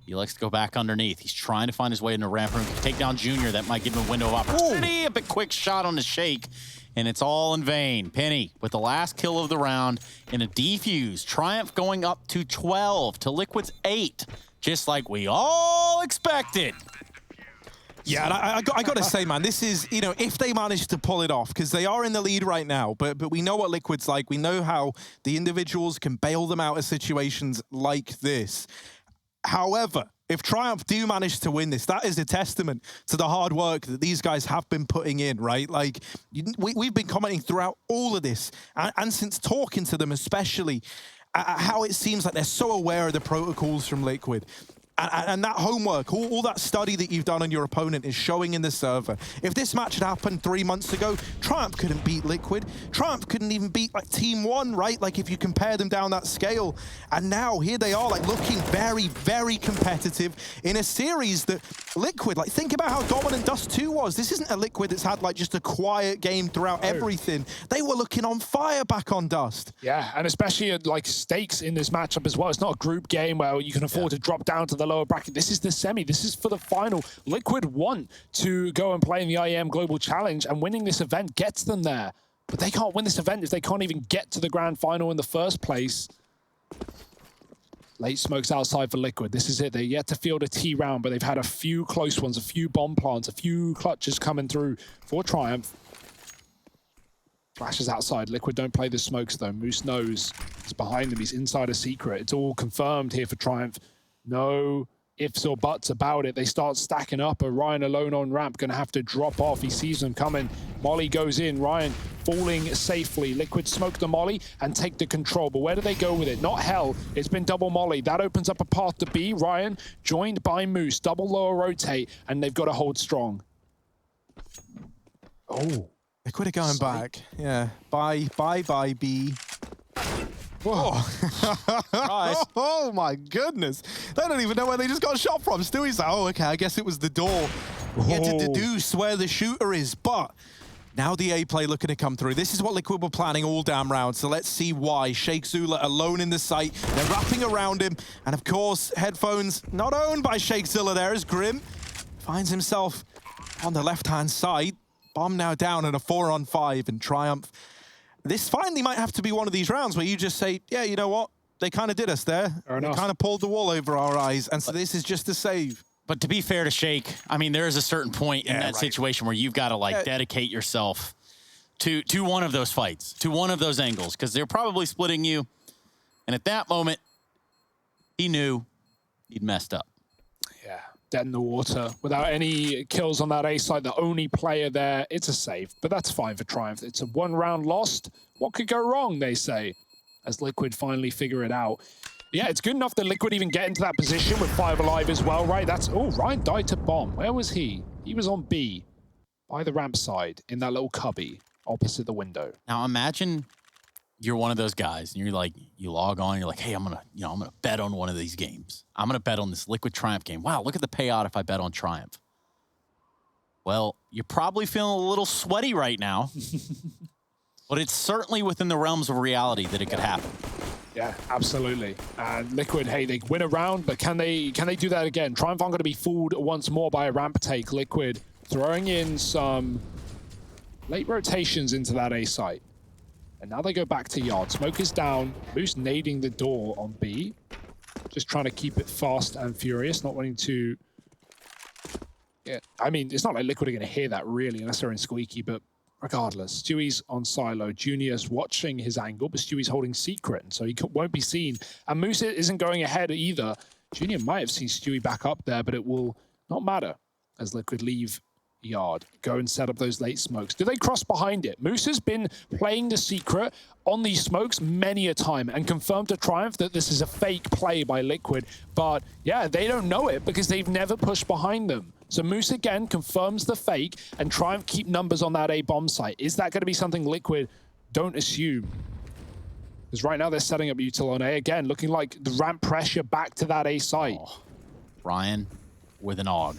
He likes to go back underneath. He's trying to find his way into ramp room. Take down Junior. That might give him a window of opportunity. Ooh. A bit quick shot on the Shake. and it's all in vain. Penny with the last kill of the round in a defuse. Triumph going up to 12 to Liquid's 8, just like we all expected. Yeah, and I got to say, man, this is, you know, if they manage to pull it off, because they are in the lead right now, but we know what Liquid's like. We know how the individuals can bail them out of situations like this. However, if Triumph do manage to win this, that is a testament to the hard work that these guys have been putting in, right? Like, we've been commenting throughout all of this, and since talking to them especially, how it seems like they're so aware of the protocols from Liquid. And that homework, all that study that you've done on your opponent is showing in the server. If this match had happened 3 months ago, Triumph couldn't beat Liquid. Triumph couldn't even beat like Team 1, right? Like if you compare them down that scale. And now here they are like looking very, very competitive in a series that Liquid, like think about how dominant Dust 2 was. This isn't a Liquid that's had like just a quiet game throughout everything. They were looking on fire back on Dust. Yeah, and especially at like stakes in this matchup as well. It's not a group game where you can afford to drop down to the lower bracket. This is the semi. This is for the final. Liquid want to go and play in the IEM Global Challenge, and winning this event gets them there. But they can't win this event if they can't even get to the grand final in the first place. Late smokes outside for Liquid. This is it. They're yet to field a T round, but they've had a few close ones, a few bomb plants, a few clutches coming through for Triumph. Flashes outside. Liquid don't play the smokes though. Moose knows he's behind them. He's inside a secret. It's all confirmed here for Triumph. No ifs or buts about it. They start stacking up. Ryan alone on ramp, gonna have to drop off. He sees them coming. Molly goes in. Ryan falling safely. Liquid smoke the Molly and take the control. But where do they go with it? Not hell. It's been double Molly. That opens up a path to B. Ryan joined by Moose. Double lower rotate, and they've got to hold strong. Oh. Liquid are going back. Yeah. Bye, B. Whoa. Oh my goodness. They don't even know where they just got shot from. Stewie's like, oh, okay, I guess it was the door. He had to deduce where the shooter is, but now the A play looking to come through. This is what Liquid were planning all damn round, so let's see why. Sheikh Zula alone in the site. They're wrapping around him, and of course, headphones not owned by Sheikh Zula there as Grim finds himself on the left-hand side. Bomb now down at a 4-on-5 in Triumph. This finally might have to be one of these rounds where you just say, yeah, you know what? They kind of did us there. They kind of pulled the wool over our eyes, and so this is just a save. But to be fair to Sheikh, I mean, there is a certain point in that situation where you've got to like dedicate yourself to one of those fights, to one of those angles, because they're probably splitting you. And at that moment, he knew he'd messed up. Yeah, dead in the water. Without any kills on that A side, the only player there, it's a save. But that's fine for Triumph. It's a one-round lost. What could go wrong, they say, as Liquid finally figure it out. Yeah, it's good enough that Liquid even get into that position with 5 alive as well, right? That's, oh, Ryan died to bomb. Where was he? He was on B, by the ramp side, in that little cubby opposite the window. Now imagine you're one of those guys, and you're like, you log on, you're like, hey, I'm gonna bet on one of these games. I'm gonna bet on this Liquid Triumph game. Wow, look at the payout if I bet on Triumph. Well, you're probably feeling a little sweaty right now, but it's certainly within the realms of reality that it could happen. Yeah, absolutely. And Liquid, hey, they win a round, but can they do that again? Triumph aren't going to be fooled once more by a ramp take. Liquid throwing in some late rotations into that A site. And now they go back to yard. Smoke is down. Moose nading the door on B. Just trying to keep it fast and furious, not wanting to... Yeah, I mean, it's not like Liquid are going to hear that really, unless they're in squeaky, but regardless, Stewie's on silo. Junior's watching his angle, but Stewie's holding secret, and so he won't be seen. And Moose isn't going ahead either. Junior might have seen Stewie back up there, but it will not matter as Liquid leave yard. Go and set up those late smokes. Do they cross behind it? Moose has been playing the secret on these smokes many a time and confirmed to Triumph that this is a fake play by Liquid. But yeah, they don't know it because they've never pushed behind them. So Moose again confirms the fake, and Triumph keep numbers on that A bomb site. Is that going to be something Liquid don't assume? Because right now they're setting up util on A again, looking like the ramp pressure back to that A site. Oh, Ryan with an AUG.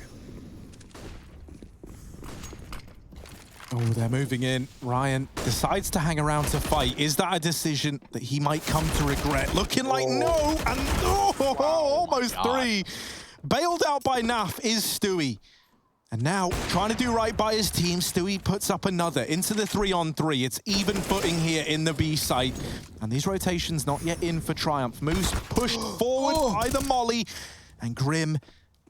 Oh, they're moving in. Ryan decides to hang around to fight. Is that a decision that he might come to regret? Looking like no, and almost 3. Bailed out by Naf is Stewie. And now, trying to do right by his team, Stewie puts up another into the 3-on-3. It's even footing here in the B site. And these rotations not yet in for Triumph. Moose pushed forward by the molly, and Grim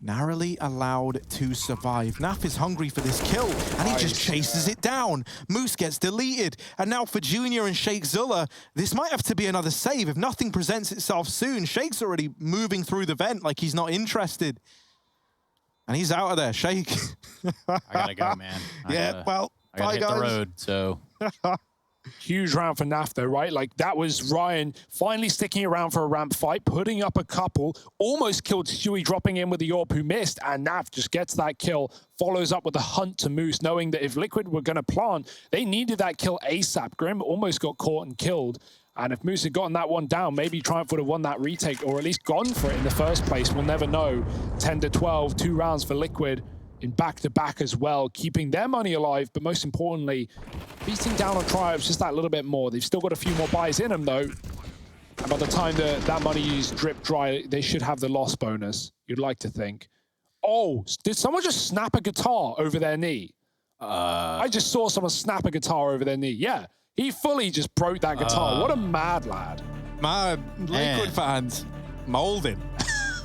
narrowly allowed to survive. Naf is hungry for this kill, and he just chases it down. Moose gets deleted, and now for Junior and Sheikh Zilla, this might have to be another save. If nothing presents itself soon, Sheikh's already moving through the vent like he's not interested. And he's out of there, Sheikh. I gotta go, man. Yeah, well, I gotta hit the road, so... Huge round for Naf though, right? Like that was Ryan finally sticking around for a ramp fight, putting up a couple, almost killed Stewie, dropping in with the AWP who missed, and Naf just gets that kill, follows up with a hunt to Moose, knowing that if Liquid were gonna plant, they needed that kill ASAP. Grim almost got caught and killed. And if Moose had gotten that one down, maybe Triumph would have won that retake or at least gone for it in the first place. We'll never know. 10-12, 2 rounds for Liquid in back-to-back as well, keeping their money alive, but most importantly, beating down on Triumph just that little bit more. They've still got a few more buys in them, though. And by the time that money is drip dry, they should have the loss bonus, you'd like to think. Oh, did someone just snap a guitar over their knee? I just saw someone snap a guitar over their knee. Yeah. He fully just broke that guitar. What a mad lad. Man, Liquid fans molding.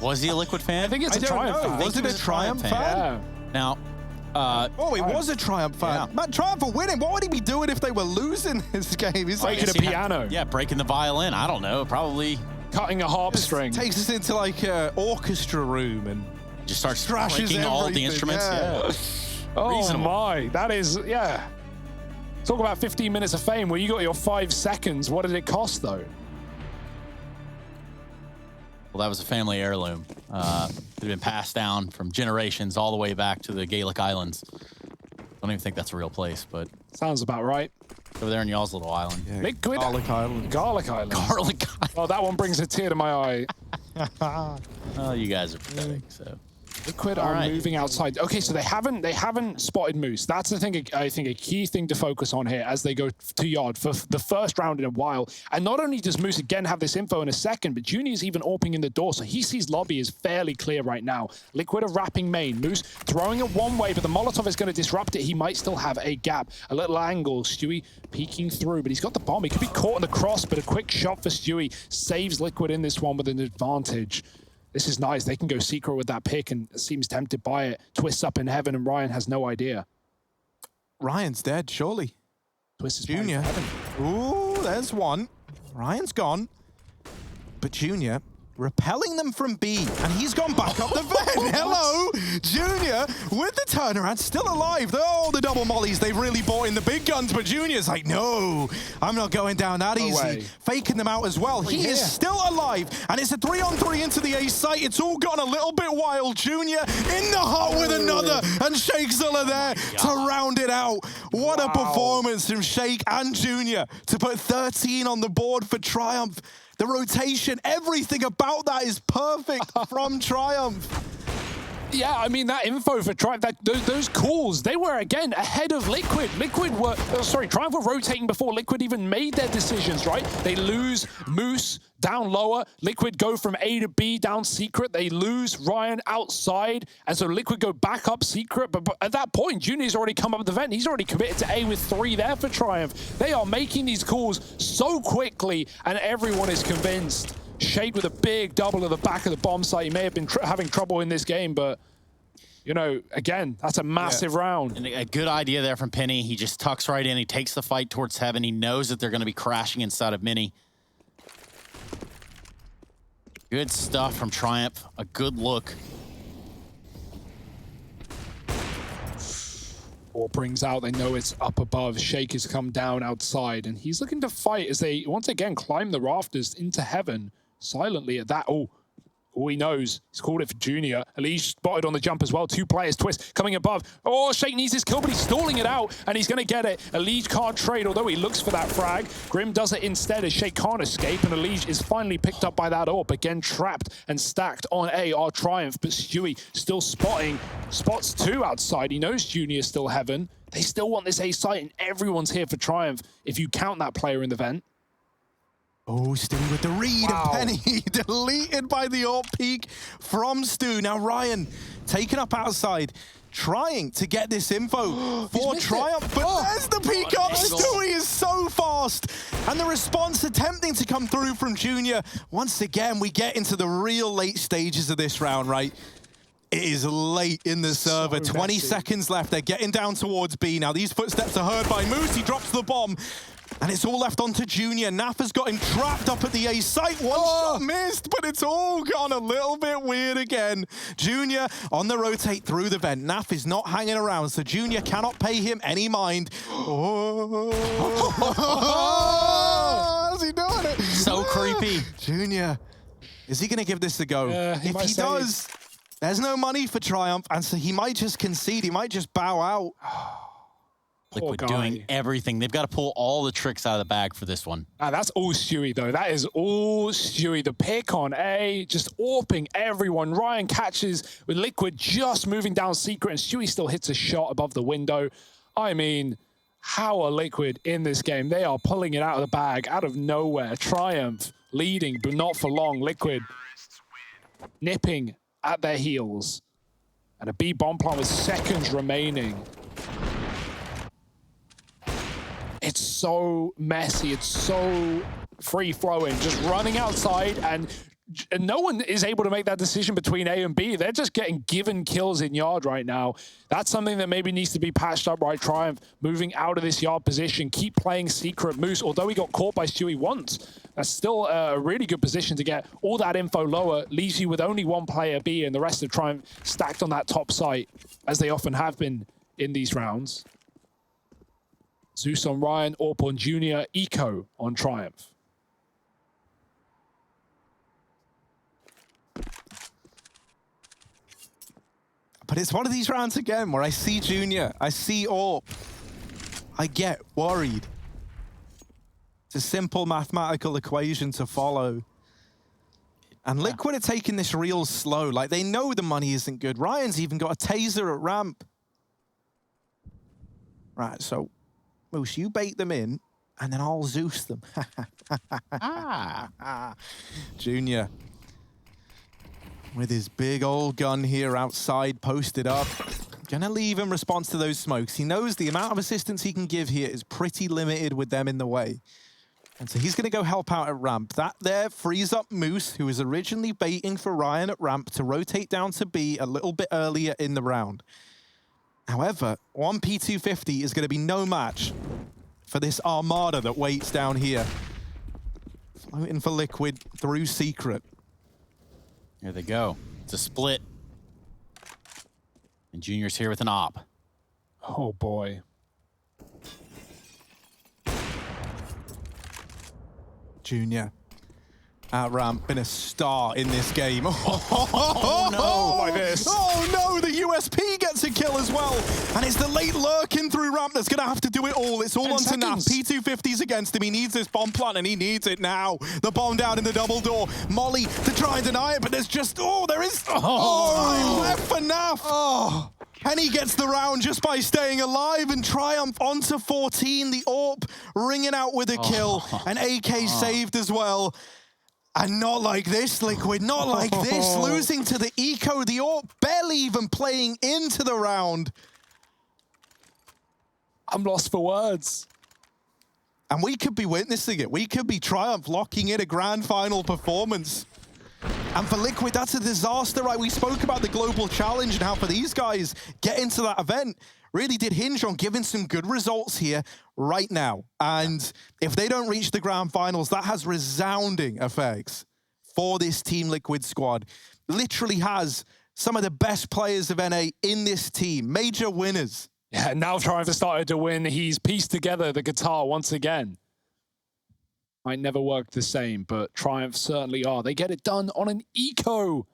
Was he a Liquid fan? I think it's a Triumph fan. Was it a Triumph fan? Yeah. Now, oh, it was a Triumph fan. Yeah. Man, Triumph are winning. What would he be doing if they were losing this game? He's like, Breaking a piano. Yeah, breaking the violin. I don't know. Probably Cutting a harp string. Takes us into like an orchestra room and just starts trashes breaking all the everything, instruments. Yeah. Oh Reasonable. my, that is, yeah. Talk about 15 minutes of fame where you got your 5 seconds. What did it cost though? Well, that was a family heirloom. It had been passed down from generations all the way back to the Gaelic Islands. Don't even think that's a real place, but Sounds about right. over there in y'all's little island. yeah, Liquid. Garlic Island. Garlic Island. Garlic Island. Oh, that one brings a tear to my eye. Oh, you guys are pathetic, so. Liquid All are right. moving outside. Okay, so they haven't spotted Moose. That's the thing. I think a key thing to focus on here as they go to yard for the first round in a while. And not only does Moose again have this info in a second, but Junior's even AWPing in the door, so he sees lobby is fairly clear right now. Liquid are wrapping main. Moose throwing it one way, but the Molotov is going to disrupt it. He might still have a gap, a little angle. Stewie peeking through, but he's got the bomb. He could be caught in the cross, but a quick shot for Stewie saves Liquid in this one with an advantage. This is nice. They can go secret with that pick and seems tempted by it. Twists up in heaven and Ryan has no idea. Ryan's dead, surely. Twist is Junior. heaven. Ooh, there's one. Ryan's gone. But Junior repelling them from B, and he's gone back up the vent. Hello, Junior with the turnaround, still alive. Oh, the double mollies, they've really bought in the big guns, but Junior's like, no, I'm not going down that easy. way. Faking them out as well. He is still alive, and it's a 3-on-3 into the A site. It's all gone a little bit wild. Junior in the hut with another, and Sheikh Zilla there to round it out. What a performance from Sheikh and Junior to put 13 on the board for Triumph. The rotation, everything about that is perfect from Triumph. Yeah, I mean, that info for Triumph, those calls, they were, again, ahead of Liquid. Triumph were rotating before Liquid even made their decisions, right? They lose Moose down lower. Liquid go from A to B down secret. They lose Ryan outside. And so Liquid go back up secret. But at that point, Junior's already come up the vent. He's already committed to A with 3 there for Triumph. They are making these calls so quickly, and everyone is convinced. Sheikh with a big double at the back of the bomb site. He may have been having trouble in this game, but, you know, again, that's a massive round. And a good idea there from Penny. He just tucks right in. He takes the fight towards heaven. He knows that they're going to be crashing inside of Mini. Good stuff from Triumph. A good look. Or brings out, they know it's up above. Sheikh has come down outside, and he's looking to fight as they once again climb the rafters into heaven silently at that. Oh, all he knows, he's called it for Junior. Elige spotted on the jump as well. 2 players, Twist coming above. Oh, Sheikh needs his kill, but he's stalling it out, and he's going to get it. Elige can't trade, although he looks for that frag. Grim does it instead as Sheikh can't escape, and Elige is finally picked up by that AWP. Again, trapped and stacked on A, our Triumph, but Stewie still spotting. Spots 2 outside. He knows Junior's still heaven. They still want this A site, and everyone's here for Triumph, if you count that player in the vent. Oh, Stewie with the read, Wow. and Penny deleted by the AWP peak from Stu. Now Ryan taken up outside. trying to get this info for missed Triumph, it. but there's the peek up. angle. Stewie is so fast, and the response attempting to come through from Junior. Once again, we get into the real late stages of this round, right? It is late in the server, 20 messy. seconds left. They're getting down towards B. Now these footsteps are heard by Moose. He drops the bomb, and it's all left onto Junior. Naf has got him trapped up at the A site. One shot missed, but it's all gone a little bit weird again. Junior on the rotate through the vent. Naf is not hanging around, so Junior cannot pay him any mind. Oh. How's he doing it? So creepy. Junior, is he going to give this a go? He If might he save. does, there's no money for Triumph, and so he might just concede. He might just bow out. Poor Liquid guy. doing everything. They've got to pull all the tricks out of the bag for this one. That's all Stewie, though. That is all Stewie. The pick on A, just AWPing everyone. Ryan catches with Liquid just moving down Secret, and Stewie still hits a shot above the window. I mean, how are Liquid in this game? They are pulling it out of the bag, out of nowhere. Triumph leading, but not for long. Liquid nipping at their heels. And a B bomb plant with seconds remaining. It's so messy. It's so free-flowing. Just running outside, and no one is able to make that decision between A and B. They're just getting given kills in yard right now. That's something that maybe needs to be patched up, right? Triumph moving out of this yard position. Keep playing Secret Moose. Although he got caught by Stewie once, that's still a really good position to get all that info lower. Leaves you with only one player B, and the rest of Triumph stacked on that top site, as they often have been in these rounds. Zeus on Ryan, Orp on Junior, Eco on Triumph. But it's one of these rounds again where I see Junior, I see Orp, I get worried. It's a simple mathematical equation to follow. And Liquid are taking this real slow. Like, they know the money isn't good. Ryan's even got a taser at ramp. Right, so Moose, you bait them in, and then I'll Zeus them. Junior, with his big old gun here outside, posted up. Gonna leave in response to those smokes. He knows the amount of assistance he can give here is pretty limited with them in the way. And so he's gonna go help out at ramp. That there frees up Moose, who was originally baiting for Ryan at ramp, to rotate down to B a little bit earlier in the round. However, one P250 is going to be no match for this armada that waits down here. Floating for Liquid through Secret. Here they go. It's a split. And Junior's here with an op. Oh boy. Junior at ramp, been a star in this game. Oh no, like this. Oh no, the USP gets a kill as well. And it's the late lurking through ramp that's going to have to do it all. It's all 10 onto Naf. seconds. P250's against him. He needs this bomb plant, and he needs it now. The bomb down in the double door. Molly to try and deny it, but there's just, there is, left for Naf. And he gets the round just by staying alive, and Triumph onto 14. The AWP ringing out with a kill. And AK saved as well. And not like this, Liquid, not like this. Losing to the Eco, the AWP barely even playing into the round. I'm lost for words. And we could be witnessing it. We could be Triumph locking in a grand final performance. And for Liquid, that's a disaster, right? We spoke about the global challenge and how for these guys, get into that event really did hinge on giving some good results here right now. And if they don't reach the grand finals, that has resounding effects for this Team Liquid squad. Literally has some of the best players of NA in this team, major winners. Yeah, now Triumph has started to win. He's pieced together the guitar once again. Might never work the same, but Triumph certainly are. They get it done on an Eco.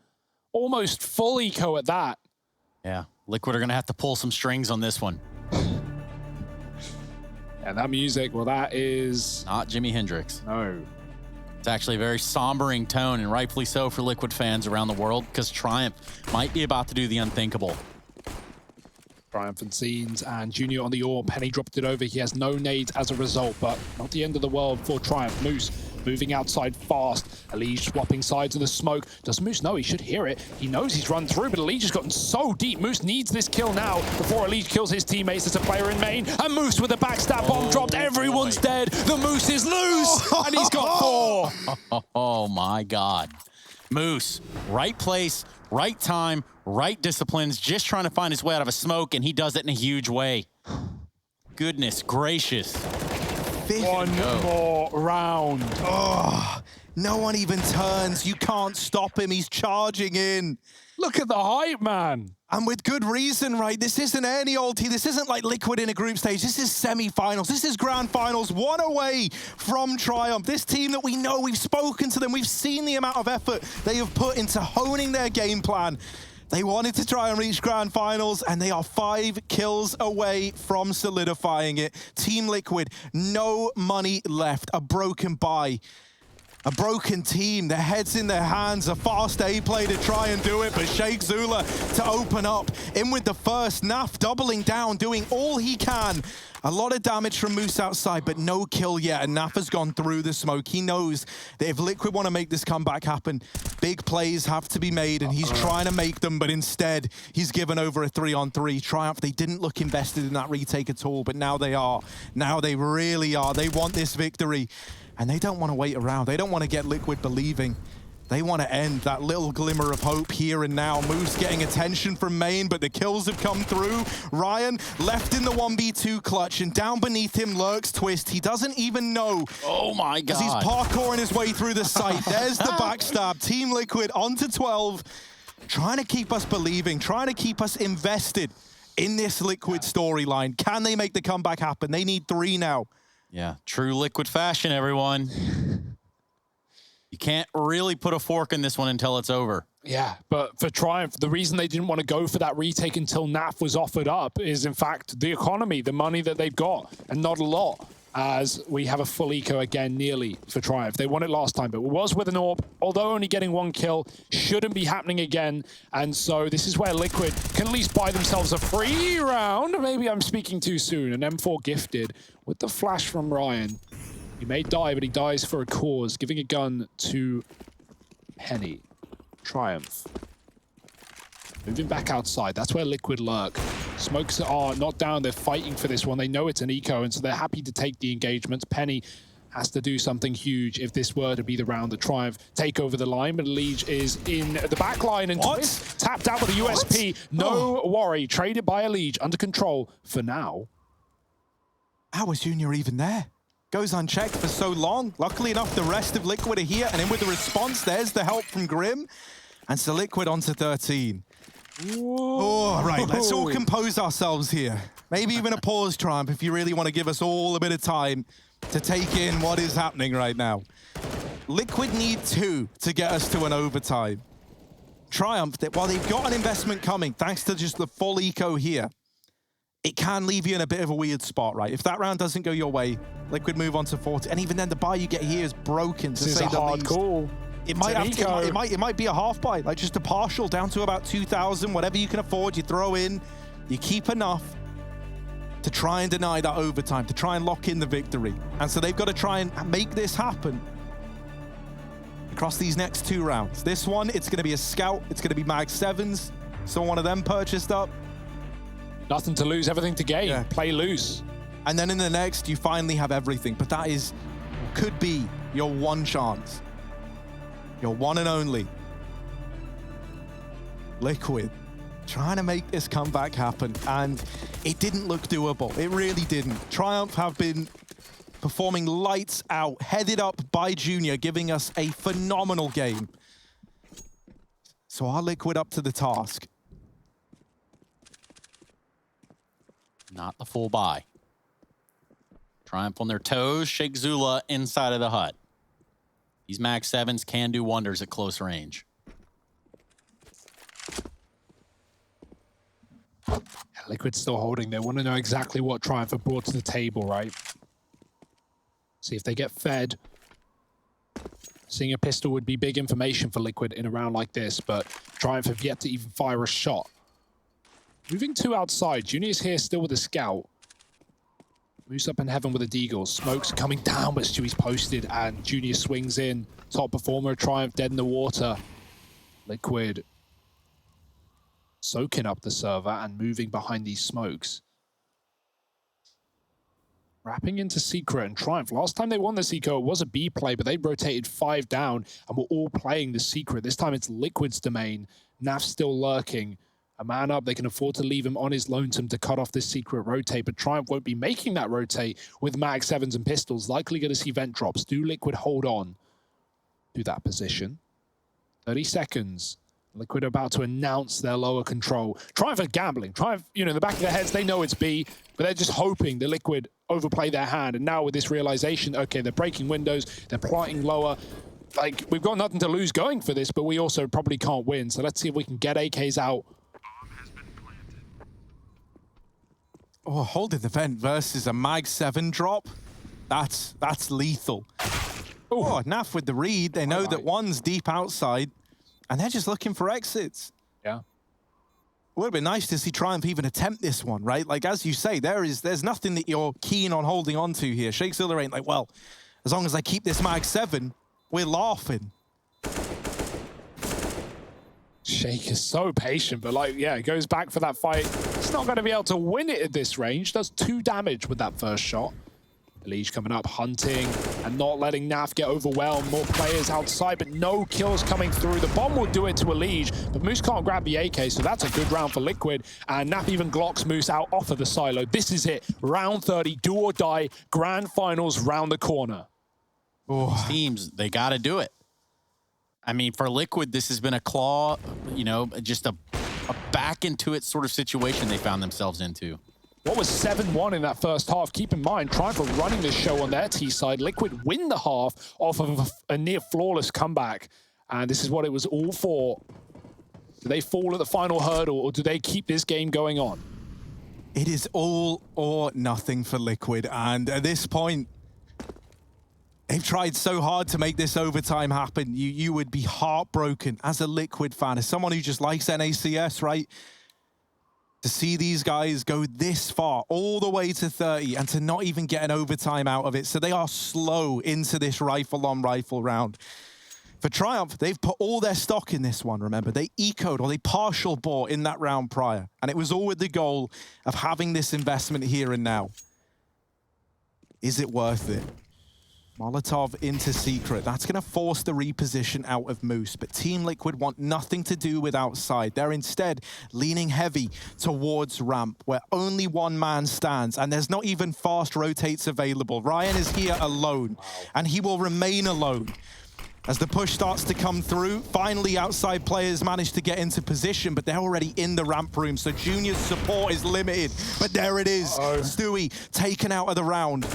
Almost full Eco at that. Yeah, Liquid are going to have to pull some strings on this one. And that music, well, that is... Not Jimi Hendrix. No. It's actually a very sombering tone, and rightfully so for Liquid fans around the world, because Triumph might be about to do the unthinkable. Triumphant scenes, and Junior on the AWP. Penny dropped it over. He has no nades as a result, but not the end of the world for Triumph. Moose moving outside fast. Elige swapping sides of the smoke. Does Moose know? He should hear it. He knows he's run through, but Elige has gotten so deep. Moose needs this kill now before Elige kills his teammates as a player in main. And Moose with a backstab bomb dropped. Everyone's dead. The Moose is loose, and he's got 4. Oh my God. Moose, right place, right time, right disciplines, just trying to find his way out of a smoke, and he does it in a huge way. Goodness gracious. One more round. Oh, no one even turns. You can't stop him. He's charging in. Look at the hype, man. And with good reason, right? This isn't any old team. This isn't like Liquid in a group stage. This is semi-finals. This is grand finals. 1 away from Triumph. This team that we know, we've spoken to them. We've seen the amount of effort they have put into honing their game plan. They wanted to try and reach grand finals, and they are 5 kills away from solidifying it. Team Liquid, no money left. A broken bye. A broken team, their heads in their hands, a fast A play to try and do it, but Sheikh Zula to open up. In with the first, Naf doubling down, doing all he can. A lot of damage from Moose outside, but no kill yet, and Naf has gone through the smoke. He knows that if Liquid want to make this comeback happen, big plays have to be made, and he's trying to make them, but instead, he's given over a 3-on-3. Triumph, they didn't look invested in that retake at all, but now they are. Now they really are. They want this victory. And they don't want to wait around. They don't want to get Liquid believing. They want to end that little glimmer of hope here and now. Moose getting attention from main, but the kills have come through. Ryan left in the 1v2 clutch, and down beneath him lurks Twist. He doesn't even know. Oh my God. As he's parkouring his way through the site. There's the backstab. Team Liquid onto 12. Trying to keep us believing, trying to keep us invested in this Liquid storyline. Can they make the comeback happen? They need 3 now. Yeah, true Liquid fashion, everyone. You can't really put a fork in this one until it's over. Yeah, but for Triumph, the reason they didn't want to go for that retake until NAF was offered up is, in fact, the economy, the money that they've got, and not a lot, as we have a full eco again, nearly, for Triumph. They won it last time, but it was with an AWP, although only getting 1 kill, shouldn't be happening again, and so this is where Liquid can at least buy themselves a free round. Maybe I'm speaking too soon. An M4 gifted with the flash from Ryan. He may die, but he dies for a cause, giving a gun to Penny. Triumph. Moving back outside, that's where Liquid lurk. Smokes are not down, they're fighting for this one. They know it's an eco, and so they're happy to take the engagements. Penny has to do something huge if this were to be the round that Triumph take over the line, but Elige is in the back line, and Twist tapped out with a USP. No worry, traded by Elige, under control for now. How was Junior even there? Goes unchecked for so long. Luckily enough, the rest of Liquid are here, and in with the response, there's the help from Grim. And so Liquid onto 13. Whoa. Oh, right, let's all compose ourselves here. Maybe even a pause, Triumph, if you really want to give us all a bit of time to take in what is happening right now. Liquid need 2 to get us to an overtime. Triumph, while they've got an investment coming, thanks to just the full eco here, it can leave you in a bit of a weird spot, right? If that round doesn't go your way, Liquid move on to 40, and even then the buy you get here is broken, to This say is a the hard least. call. It might be a half buy, like just a partial down to about 2,000, whatever you can afford, you throw in, you keep enough to try and deny that overtime, to try and lock in the victory. And so they've got to try and make this happen across these next 2 rounds. This one, it's going to be a scout, it's going to be Mag 7s, so one of them purchased up. Nothing to lose, everything to gain. Yeah. Play loose. And then in the next, you finally have everything. But that could be your one chance. Your one and only. Liquid trying to make this comeback happen. And it didn't look doable. It really didn't. Triumph have been performing lights out, headed up by Junior, giving us a phenomenal game. So are Liquid up to the task? Not the full buy. Triumph on their toes. Sheikh Zula inside of the hut. These Mag 7s can do wonders at close range. Liquid's still holding. They want to know exactly what Triumph have brought to the table, right? See if they get fed. Seeing a pistol would be big information for Liquid in a round like this, but Triumph have yet to even fire a shot. Moving 2 outside. Junior's here still with a scout. Moose up in heaven with a deagle. Smoke's coming down, but Stewie's posted, and Junior swings in. Top performer, Triumph dead in the water. Liquid soaking up the server and moving behind these smokes. Wrapping into Secret and Triumph. Last time they won the CSGO, it was a B play, but they rotated 5 down and were all playing the Secret. This time it's Liquid's domain. Naf's still lurking. A man up, they can afford to leave him on his lonesome to cut off this Secret rotate, but Triumph won't be making that rotate with Mag 7s and pistols. Likely going to see vent drops. Do Liquid hold on to that position? 30 seconds. Liquid about to announce their lower control. Triumph are gambling. Triumph, you know, in the back of their heads, they know it's B, but they're just hoping the Liquid overplay their hand. And now with this realization, okay, they're breaking windows, they're plotting lower. Like, we've got nothing to lose going for this, but we also probably can't win. So let's see if we can get AKs out. Oh, holding the vent versus a Mag 7 drop. That's lethal. Oh, Naf with the read. They know that one's deep outside, and they're just looking for exits. Yeah. It would have been nice to see Triumph even attempt this one, right? Like, as you say, there's nothing that you're keen on holding on to here. Shake Zilla ain't like, well, as long as I keep this Mag 7, we're laughing. Shake is so patient, but like, yeah, goes back for that fight. It's not going to be able to win it at this range. Does 2 damage with that first shot. Elige coming up, hunting, and not letting Naf get overwhelmed. More players outside, but no kills coming through. The bomb will do it to Elige, but Moose can't grab the AK, so that's a good round for Liquid. And Naf even Glocks Moose out off of the silo. This is it. Round 30, do or die. Grand finals round the corner. Oh. Teams, they got to do it. I mean, for Liquid, this has been a claw, you know, just a back into it sort of situation they found themselves into. What was 7-1 in that first half? Keep in mind, Triumph are running this show on their T side. Liquid win the half off of a near flawless comeback. And this is what it was all for. Do they fall at the final hurdle, or do they keep this game going on? It is all or nothing for Liquid. And at this point, they've tried so hard to make this overtime happen. You would be heartbroken as a Liquid fan, as someone who just likes NACS, right? To see these guys go this far, all the way to 30, and to not even get an overtime out of it. So they are slow into this rifle-on-rifle round. For Triumph, they've put all their stock in this one, remember. They ecoed, or they partial bought in that round prior. And it was all with the goal of having this investment here and now. Is it worth it? Molotov into Secret. That's going to force the reposition out of Moose. But Team Liquid want nothing to do with outside. They're instead leaning heavy towards ramp, where only one man stands, and there's not even fast rotates available. Ryan is here alone, and he will remain alone. As the push starts to come through, finally outside players manage to get into position, but they're already in the ramp room, so Junior's support is limited. But there it is. Stewie taken out of the round.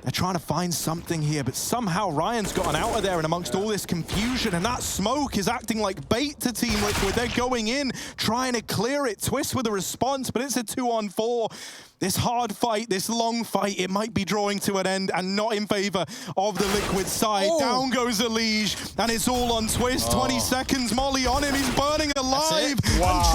They're trying to find something here, but somehow Ryan's gotten out of there and amongst all this confusion, and that smoke is acting like bait to Team Liquid. They're going in, trying to clear it. Twist with a response, but it's a 2-on-4. This hard fight, this long fight, it might be drawing to an end and not in favor of the Liquid side. Down goes Elige, and it's all on Twist. 20 seconds, Molly on him, he's burning alive. Wow. And